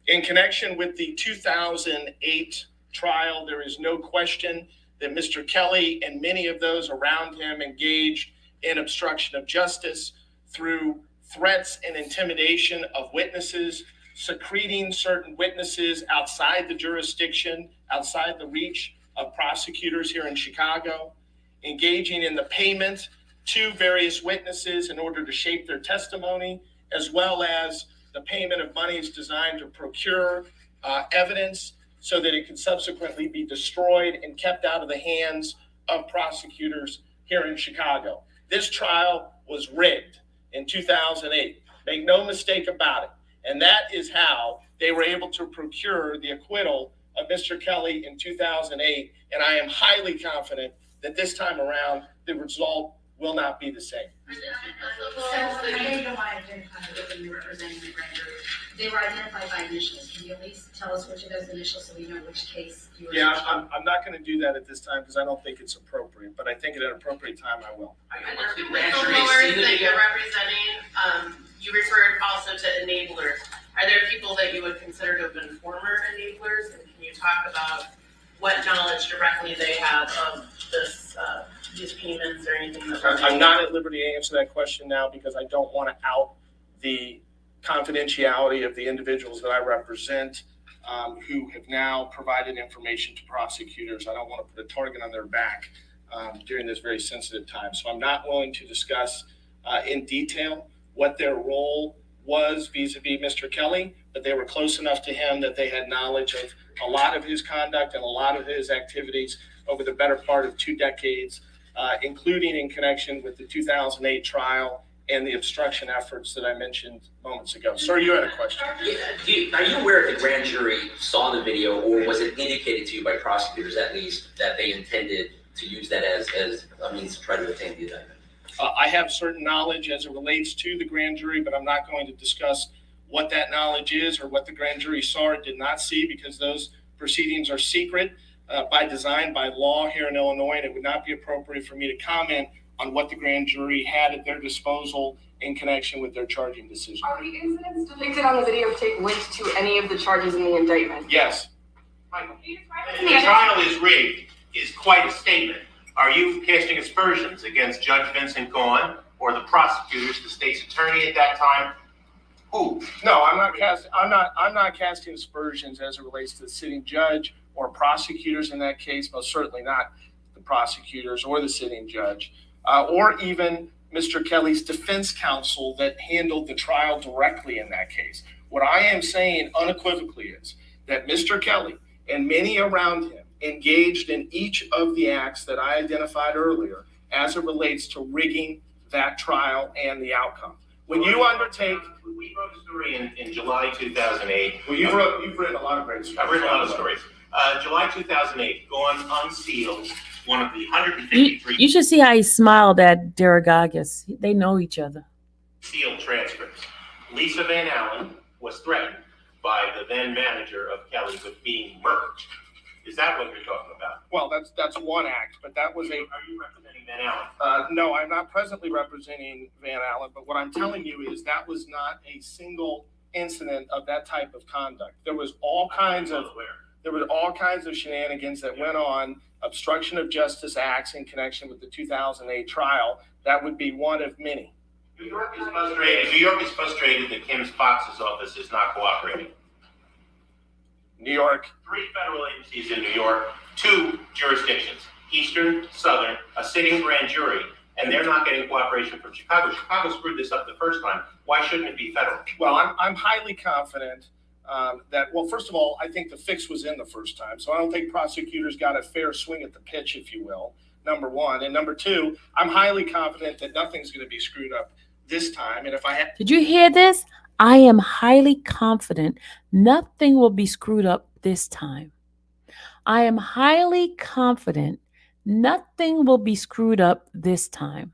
In connection with the 2008 trial, there is no question that Mr. Kelly and many of those around him engaged in obstruction of justice through threats and intimidation of witnesses, secreting certain witnesses outside the jurisdiction, outside the reach of prosecutors here in Chicago, engaging in the payment to various witnesses in order to shape their testimony, as well as the payment of monies designed to procure evidence so that it can subsequently be destroyed and kept out of the hands of prosecutors here in Chicago. This trial was rigged in 2008. Make no mistake about it. And that is how they were able to procure the acquittal of Mr. Kelly in 2008. And I am highly confident that this time around, the result will not be the same. So I know you don't want to identify who you were representing the grand jury. They were identified by initials. Can you at least tell us which of those initials so we know which case you were? Yeah, I'm not going to do that at this time because I don't think it's appropriate, but I think at an appropriate time I will. Are there whistleblowers that you're representing? You referred also to enablers. Are there people that you would consider to have been former enablers? And can you talk about what knowledge directly they have of this, these payments or anything that I'm not at liberty to answer that question now because I don't want to out the confidentiality of the individuals that I represent who have now provided information to prosecutors. I don't want to put a target on their back during this very sensitive time. So I'm not willing to discuss in detail what their role was vis-a-vis Mr. Kelly, but they were close enough to him that they had knowledge of a lot of his conduct and a lot of his activities over the better part of 2 decades, including in connection with the 2008 trial and the obstruction efforts that I mentioned moments ago. Sir, you had a question. Are you aware if the grand jury saw the video, or was it indicated to you by prosecutors at least that they intended to use that as a means to try to obtain the indictment? I have certain knowledge as it relates to the grand jury, but I'm not going to discuss what that knowledge is or what the grand jury saw or did not see because those proceedings are secret by design, by law here in Illinois, and it would not be appropriate for me to comment on what the grand jury had at their disposal in connection with their charging decision. Are the incidents depicted on the videotape linked to any of the charges in the indictment? Yes. Michael, the trial is rigged is quite a statement. Are you casting aspersions against Judge Vincent Gahn or the prosecutors, the state's attorney at that time? Who? No, I'm not casting aspersions as it relates to the sitting judge or prosecutors in that case. Most certainly not the prosecutors or the sitting judge, or even Mr. Kelly's defense counsel that handled the trial directly in that case. What I am saying unequivocally is that Mr. Kelly and many around him engaged in each of the acts that I identified earlier as it relates to rigging that trial and the outcome. When you undertake... We wrote a story in July 2008. Well, you've written a lot of great stories. I've written a lot of stories. July 2008, Gahn unsealed one of the 153... You should see how he smiled at Deragagas. They know each other. ...sealed transcripts. Lisa Van Allen was threatened by the then manager of Kelly with being murdered. Is that what you're talking about? Well, that's one act, but that was a... Are you representing Van Allen? No, I'm not presently representing Van Allen, but what I'm telling you is that was not a single incident of that type of conduct. There was all kinds of shenanigans that went on, obstruction of justice acts in connection with the 2008 trial. That would be one of many. New York is frustrated that Kim Foxx's office is not cooperating. New York. 3 federal agencies in New York, 2 jurisdictions, Eastern, Southern, a sitting grand jury, and they're not getting cooperation from Chicago. Chicago screwed this up the first time. Why shouldn't it be federal? Well, I'm highly confident that, well, first of all, I think the fix was in the first time. So I don't think prosecutors got a fair swing at the pitch, if you will, number one. And number two, I'm highly confident that nothing's going to be screwed up this time. And if I had... Did you hear this? I am highly confident nothing will be screwed up this time. I am highly confident nothing will be screwed up this time.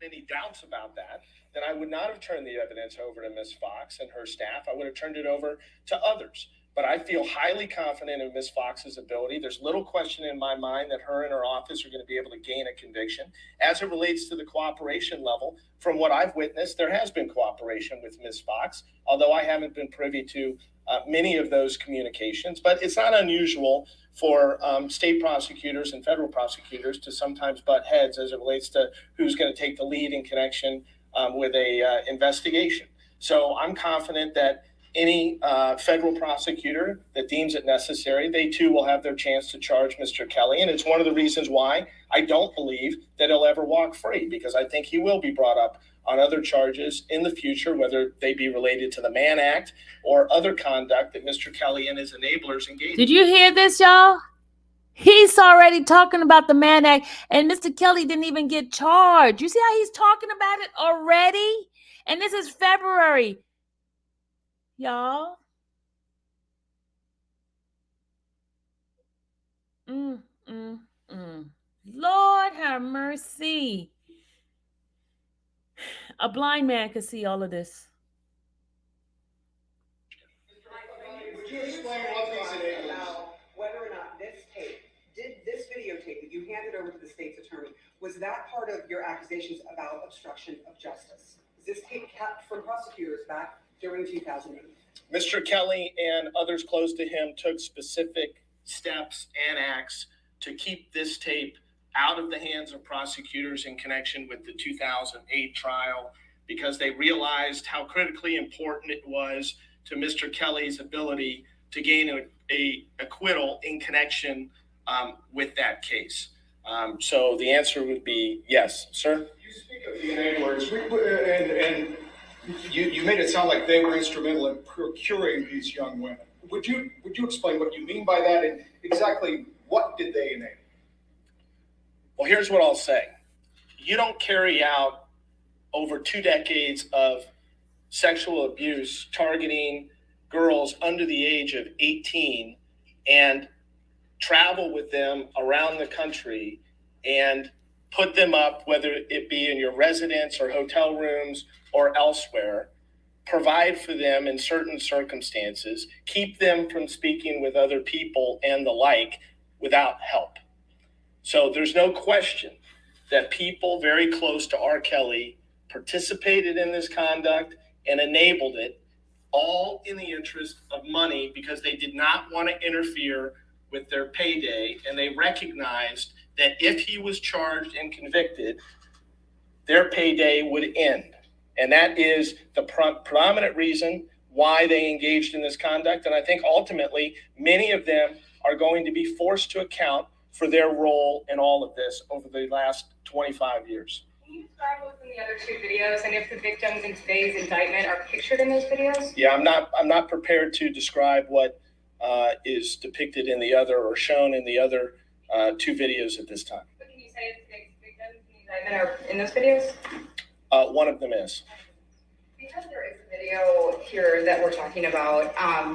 Any doubts about that, then I would not have turned the evidence over to Ms. Foxx and her staff. I would have turned it over to others. But I feel highly confident in Ms. Foxx's ability. There's little question in my mind that her and her office are going to be able to gain a conviction. As it relates to the cooperation level, from what I've witnessed, there has been cooperation with Ms. Foxx, although I haven't been privy to many of those communications. But it's not unusual for state prosecutors and federal prosecutors to sometimes butt heads as it relates to who's going to take the lead in connection with a investigation. So I'm confident that any federal prosecutor that deems it necessary, they too will have their chance to charge Mr. Kelly. And it's one of the reasons why I don't believe that he'll ever walk free, because I think he will be brought up on other charges in the future, whether they be related to the Mann Act or other conduct that Mr. Kelly and his enablers engage in. Did you hear this, y'all? He's already talking about the Mann Act, and Mr. Kelly didn't even get charged. You see how he's talking about it already? And this is February. Y'all. Lord have mercy. A blind man could see all of this. Would you explain what these enablers? About whether or not this tape, this videotape that you handed over to the state's attorney, was that part of your accusations about obstruction of justice? Is this tape kept from prosecutors back during 2008? Mr. Kelly and others close to him took specific steps and acts to keep this tape out of the hands of prosecutors in connection with the 2008 trial, because they realized how critically important it was to Mr. Kelly's ability to gain a acquittal in connection with that case. So the answer would be yes, sir. You speak of the enablers, and you made it sound like they were instrumental in procuring these young women. Would you explain what you mean by that, and exactly what did they enable? Well, here's what I'll say. You don't carry out over 2 decades of sexual abuse targeting girls under the age of 18 and travel with them around the country and put them up, whether it be in your residence or hotel rooms or elsewhere, provide for them in certain circumstances, keep them from speaking with other people and the like without help. So there's no question that people very close to R. Kelly participated in this conduct and enabled it, all in the interest of money, because they did not want to interfere with their payday, and they recognized that if he was charged and convicted, their payday would end. And that is the predominant reason why they engaged in this conduct. And I think ultimately many of them are going to be forced to account for their role in all of this over the last 25 years. Can you describe what's in the other 2 videos, and if the victims in today's indictment are pictured in those videos? Yeah, I'm not prepared to describe what is depicted in the other or shown in the other 2 videos at this time. But can you say if today's victims in the indictment are in those videos? One of them is. Because there is a video here that we're talking about,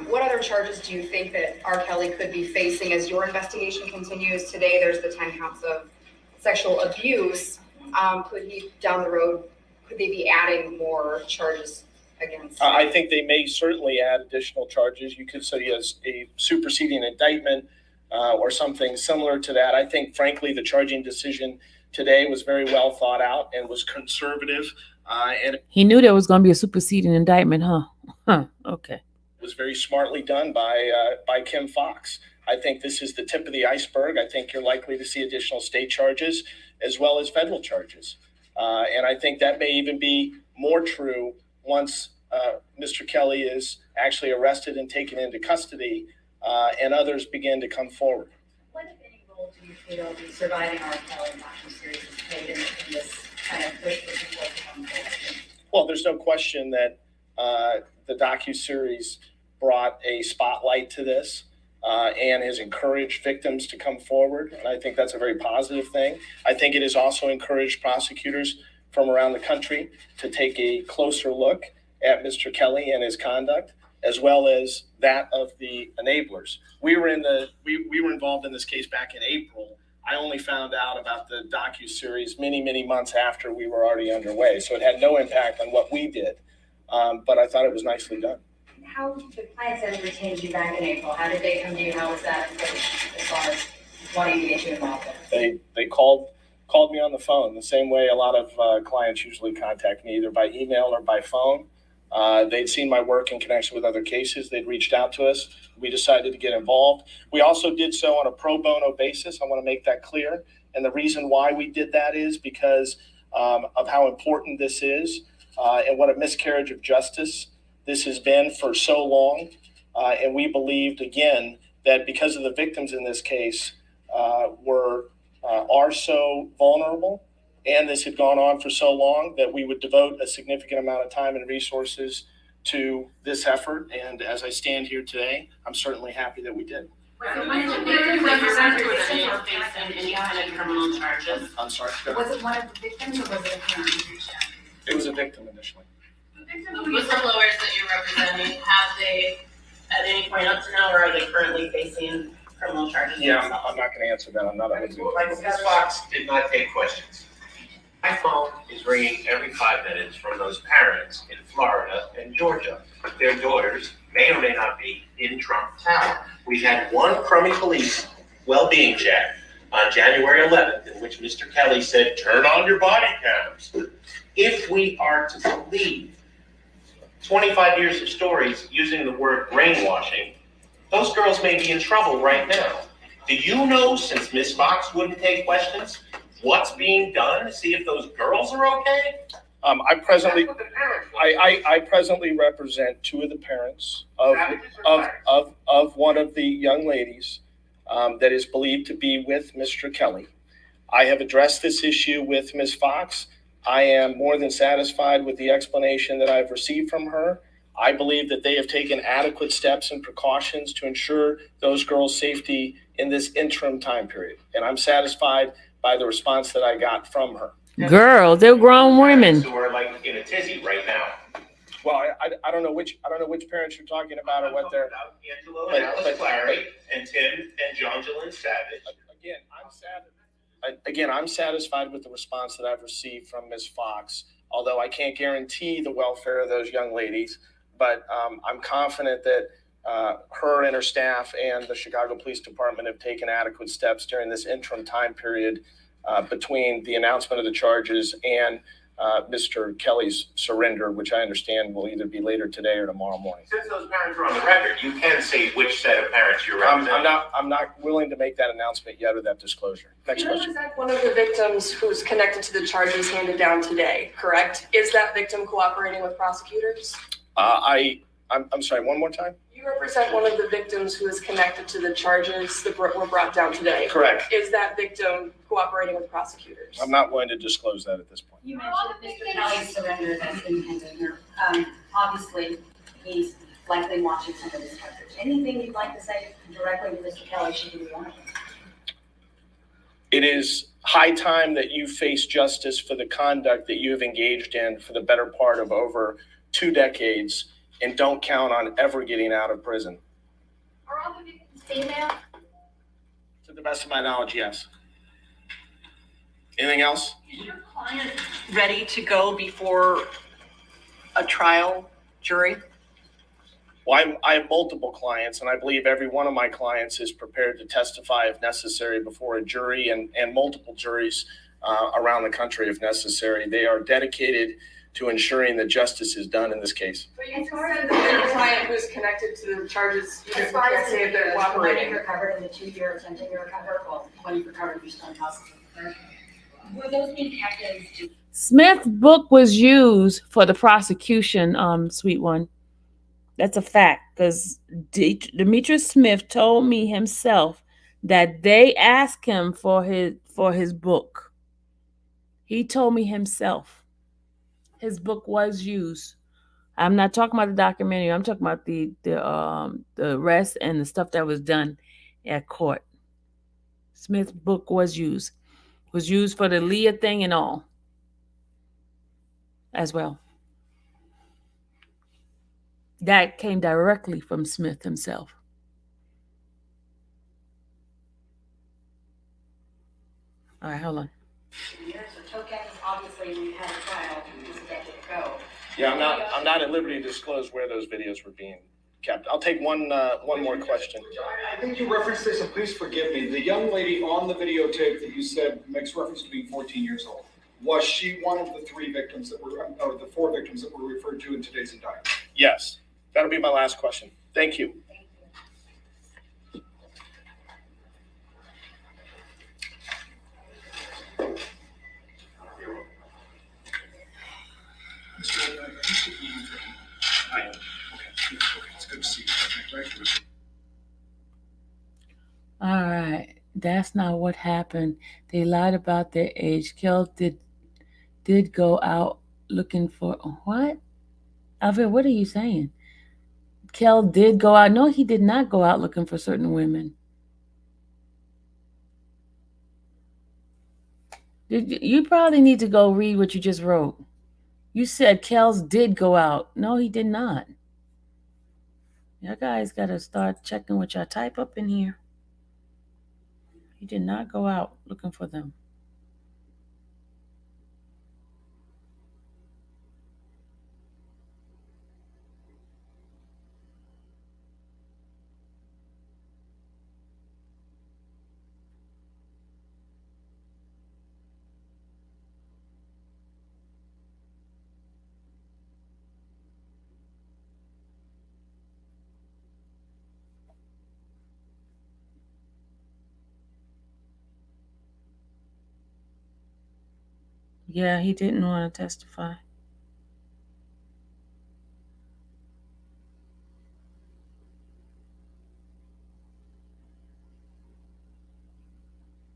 what other charges do you think that R. Kelly could be facing as your investigation continues? Today, there's the 10 counts of sexual abuse. Could he, down the road, could they be adding more charges against him? I think they may certainly add additional charges. You could say as a superseding indictment or something similar to that. I think, frankly, the charging decision today was very well thought out and was conservative. And he knew there was going to be a superseding indictment, huh? Okay. It was very smartly done by Kim Foxx. I think this is the tip of the iceberg. I think you're likely to see additional state charges as well as federal charges. And I think that may even be more true once Mr. Kelly is actually arrested and taken into custody and others begin to come forward. What, if any, role do you feel the surviving R. Kelly docuseries has played in this kind of push for people to come forward? Well, there's no question that the docuseries brought a spotlight to this and has encouraged victims to come forward. And I think that's a very positive thing. I think it has also encouraged prosecutors from around the country to take a closer look at Mr. Kelly and his conduct, as well as that of the enablers. We were involved in this case back in April. I only found out about the docuseries many months after we were already underway. So it had no impact on what we did, but I thought it was nicely done. How did the clients that retained you back in April, how did they come to you? How was that approach as far as wanting to get you involved in? They called me on the phone the same way a lot of clients usually contact me, either by email or by phone. They'd seen my work in connection with other cases. They'd reached out to us. We decided to get involved. We also did so on a pro bono basis. I want to make that clear. And the reason why we did that is because of how important this is and what a miscarriage of justice this has been for so long. And we believed, again, that because of the victims in this case are so vulnerable, and this had gone on for so long, that we would devote a significant amount of time and resources to this effort. And as I stand here today, I'm certainly happy that we did. Any kind of criminal charges? I'm sorry. Was it one of the victims or was it a parent? It was a victim initially. Whistleblowers that you're representing, have they at any point up to now, or are they currently facing criminal charges? Yeah, I'm not going to answer that. I'm not a Ms. Fox did not take questions. My phone is ringing every 5 minutes from those parents in Florida and Georgia. Their daughters may or may not be in Trump Tower. We've had one crummy police well-being check on January 11th in which Mr. Kelly said, turn on your body cams. If we are to believe 25 years of stories using the word brainwashing, those girls may be in trouble right now. Do you know, since Ms. Fox wouldn't take questions, what's being done to see if those girls are okay? I presently represent two of the parents of one of the young ladies that is believed to be with Mr. Kelly. I have addressed this issue with Ms. Fox. I am more than satisfied with the explanation that I've received from her. I believe that they have taken adequate steps and precautions to ensure those girls' safety in this interim time period. And I'm satisfied by the response that I got from her. Girl, they're grown women. Who are like in a tizzy right now. Well, I don't know which parents you're talking about or what they're. Angelo and Alice Clary and Tim and Jonjolyn Savage. Again, I'm satisfied with the response that I've received from Ms. Fox, although I can't guarantee the welfare of those young ladies. But I'm confident that her and her staff and the Chicago Police Department have taken adequate steps during this interim time period between the announcement of the charges and Mr. Kelly's surrender, which I understand will either be later today or tomorrow morning. Since those parents are on the record, you can say which set of parents you're representing. I'm not willing to make that announcement yet or that disclosure. Next question. Is that one of the victims who's connected to the charges handed down today, correct? Is that victim cooperating with prosecutors? I'm sorry, one more time? You represent one of the victims who is connected to the charges that were brought down today. Correct. Is that victim cooperating with prosecutors? I'm not willing to disclose that at this point. You mentioned Mr. Kelly's surrender that's been pending here. Obviously, he's likely watching some of this coverage. Anything you'd like to say directly to Mr. Kelly should be one of them? It is high time that you face justice for the conduct that you have engaged in for the better part of over 2 decades, and don't count on ever getting out of prison. Are all the victims female? To the best of my knowledge, yes. Anything else? Is your client ready to go before a trial jury? Well, I have multiple clients, and I believe every one of my clients is prepared to testify if necessary before a jury and multiple juries around the country if necessary. They are dedicated to ensuring that justice is done in this case. But you said that your client who's connected to the charges, you can't say if they're cooperating. When you recovered in the 2 years until you recovered, well, when you recovered, you're still positive. Were those being acted as Smith's book was used for the prosecution, sweet one. That's a fact, because Demetrius Smith told me himself that they asked him for his book. He told me himself. His book was used. I'm not talking about the documentary. I'm talking about the arrest and the stuff that was done at court. Smith's book was used. Was used for the Leah thing and all as well. That came directly from Smith himself. All right, hold on. years or tokens? Obviously, we had a trial just a decade ago. Yeah, I'm not at liberty to disclose where those videos were being kept. I'll take one more question. I think you referenced this, and please forgive me. The young lady on the videotape that you said makes reference to being 14 years old. Was she one of the 3 victims that were, or the 4 victims that were referred to in today's indictment? Yes, that'll be my last question. Thank you. Hi. Okay. It's good to see you. Right. All right. That's not what happened. They lied about their age. Kel did go out looking for what? Alfred, what are you saying? Kel did go out. No, he did not go out looking for certain women. You probably need to go read what you just wrote. You said Kel's did go out. No, he did not. You guys got to start checking what y'all type up in here. He did not go out looking for them. Yeah, he didn't want to testify.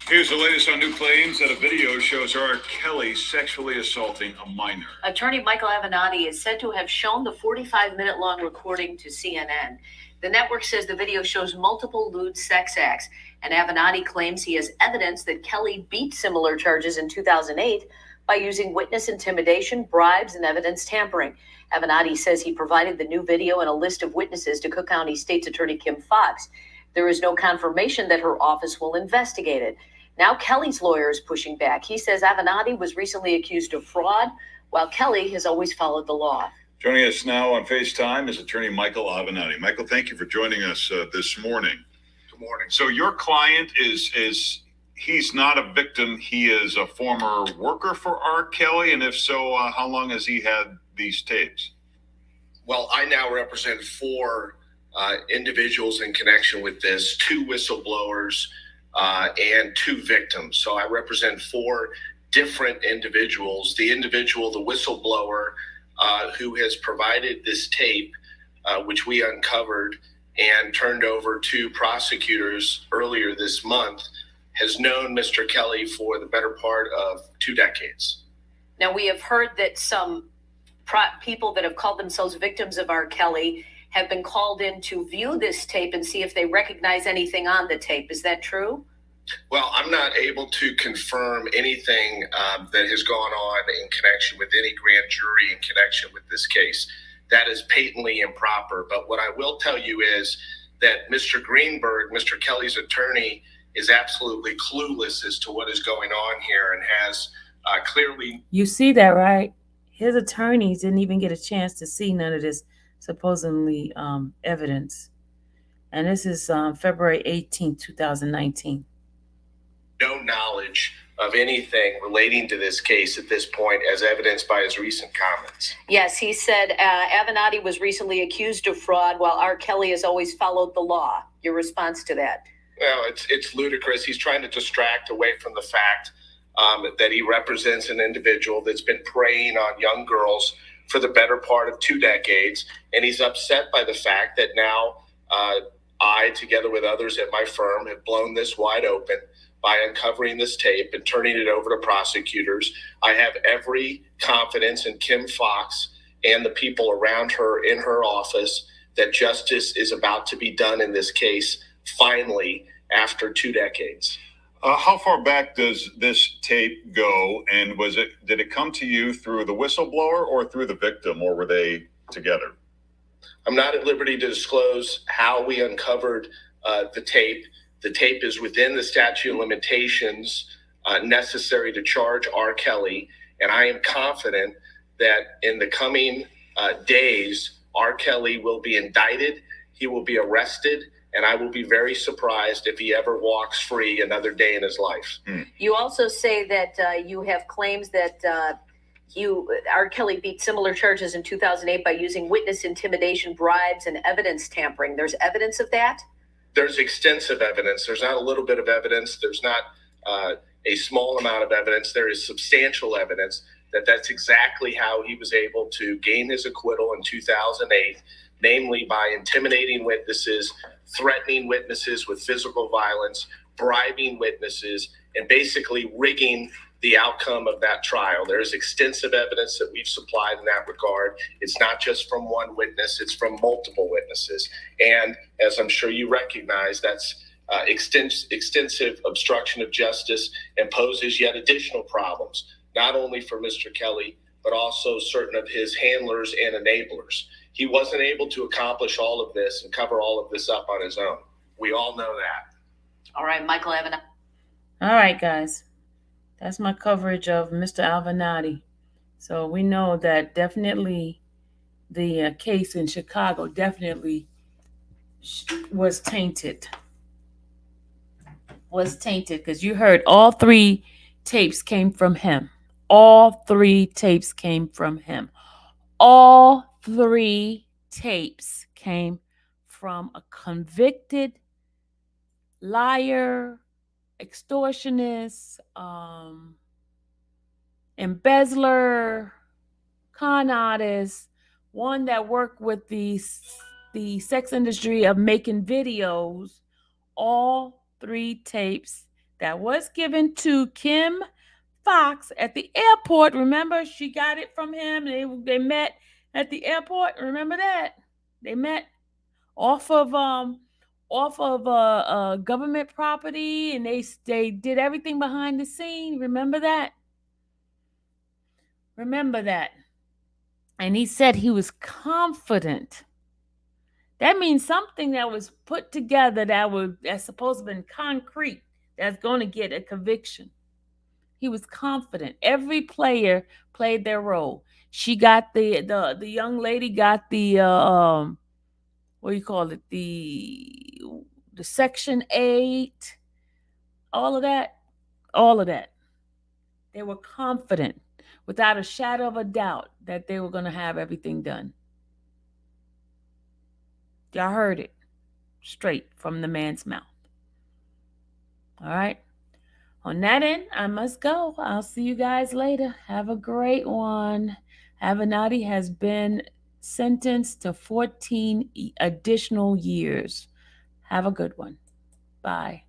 Here's the latest on new claims that a video shows R. Kelly sexually assaulting a minor. Attorney Michael Avenatti is said to have shown the 45-minute-long recording to CNN. The network says the video shows multiple lewd sex acts, and Avenatti claims he has evidence that Kelly beat similar charges in 2008 by using witness intimidation, bribes, and evidence tampering. Avenatti says he provided the new video and a list of witnesses to Cook County State's Attorney Kim Foxx. There is no confirmation that her office will investigate it. Now Kelly's lawyer is pushing back. He says Avenatti was recently accused of fraud, while Kelly has always followed the law. Joining us now on FaceTime is attorney Michael Avenatti. Michael, thank you for joining us this morning. Good morning. So your client he's not a victim. He is a former worker for R. Kelly. And if so, how long has he had these tapes? Well, I now represent 4 individuals in connection with this, 2 whistleblowers, and 2 victims. So I represent 4 different individuals. The individual, the whistleblower, who has provided this tape, which we uncovered and turned over to prosecutors earlier this month, has known Mr. Kelly for the better part of 2 decades. Now, we have heard that some people that have called themselves victims of R. Kelly have been called in to view this tape and see if they recognize anything on the tape. Is that true? Well, I'm not able to confirm anything that has gone on in connection with any grand jury in connection with this case. That is patently improper. But what I will tell you is that Mr. Greenberg, Mr. Kelly's attorney, is absolutely clueless as to what is going on here and has clearly... You see that, right? His attorneys didn't even get a chance to see none of this supposedly evidence. And this is February 18, 2019. No knowledge of anything relating to this case at this point, as evidenced by his recent comments. Yes, he said Avenatti was recently accused of fraud, while R. Kelly has always followed the law. Your response to that? Well, it's ludicrous. He's trying to distract away from the fact that he represents an individual that's been preying on young girls for the better part of 2 decades. And he's upset by the fact that now I, together with others at my firm, have blown this wide open by uncovering this tape and turning it over to prosecutors. I have every confidence in Kim Foxx and the people around her in her office that justice is about to be done in this case, finally, after 2 decades. How far back does this tape go? And did it come to you through the whistleblower or through the victim, or were they together? I'm not at liberty to disclose how we uncovered the tape. The tape is within the statute of limitations necessary to charge R. Kelly. And I am confident that in the coming days, R. Kelly will be indicted, he will be arrested, and I will be very surprised if he ever walks free another day in his life. You also say that you have claims that R. Kelly beat similar charges in 2008 by using witness intimidation, bribes, and evidence tampering. There's evidence of that? There's extensive evidence. There's not a little bit of evidence. There's not a small amount of evidence. There is substantial evidence that's exactly how he was able to gain his acquittal in 2008, namely by intimidating witnesses, threatening witnesses with physical violence, bribing witnesses, and basically rigging the outcome of that trial. There's extensive evidence that we've supplied in that regard. It's not just from one witness, it's from multiple witnesses. And as I'm sure you recognize, that's extensive obstruction of justice and poses yet additional problems, not only for Mr. Kelly, but also certain of his handlers and enablers. He wasn't able to accomplish all of this and cover all of this up on his own. We all know that. All right, Michael Avenatti. All right, guys. That's my coverage of Mr. Avenatti. So we know that definitely the case in Chicago definitely was tainted. Was tainted because you heard all 3 tapes came from him. All 3 tapes came from him. All 3 tapes came from a convicted liar, extortionist, embezzler, con artist, one that worked with the sex industry of making videos. All 3 tapes that was given to Kim Foxx at the airport. Remember, she got it from him. They met at the airport. Remember that? They met off of government property, and they did everything behind the scene. Remember that? Remember that? And he said he was confident. That means something that was put together that's supposed to have been concrete, that's going to get a conviction. He was confident. Every player played their role. She got the young lady got the what do you call it? The Section 8, all of that. All of that. They were confident, without a shadow of a doubt, that they were going to have everything done. Y'all heard it straight from the man's mouth. All right. On that end, I must go. I'll see you guys later. Have a great one. Avenatti has been sentenced to 14 additional years. Have a good one. Bye.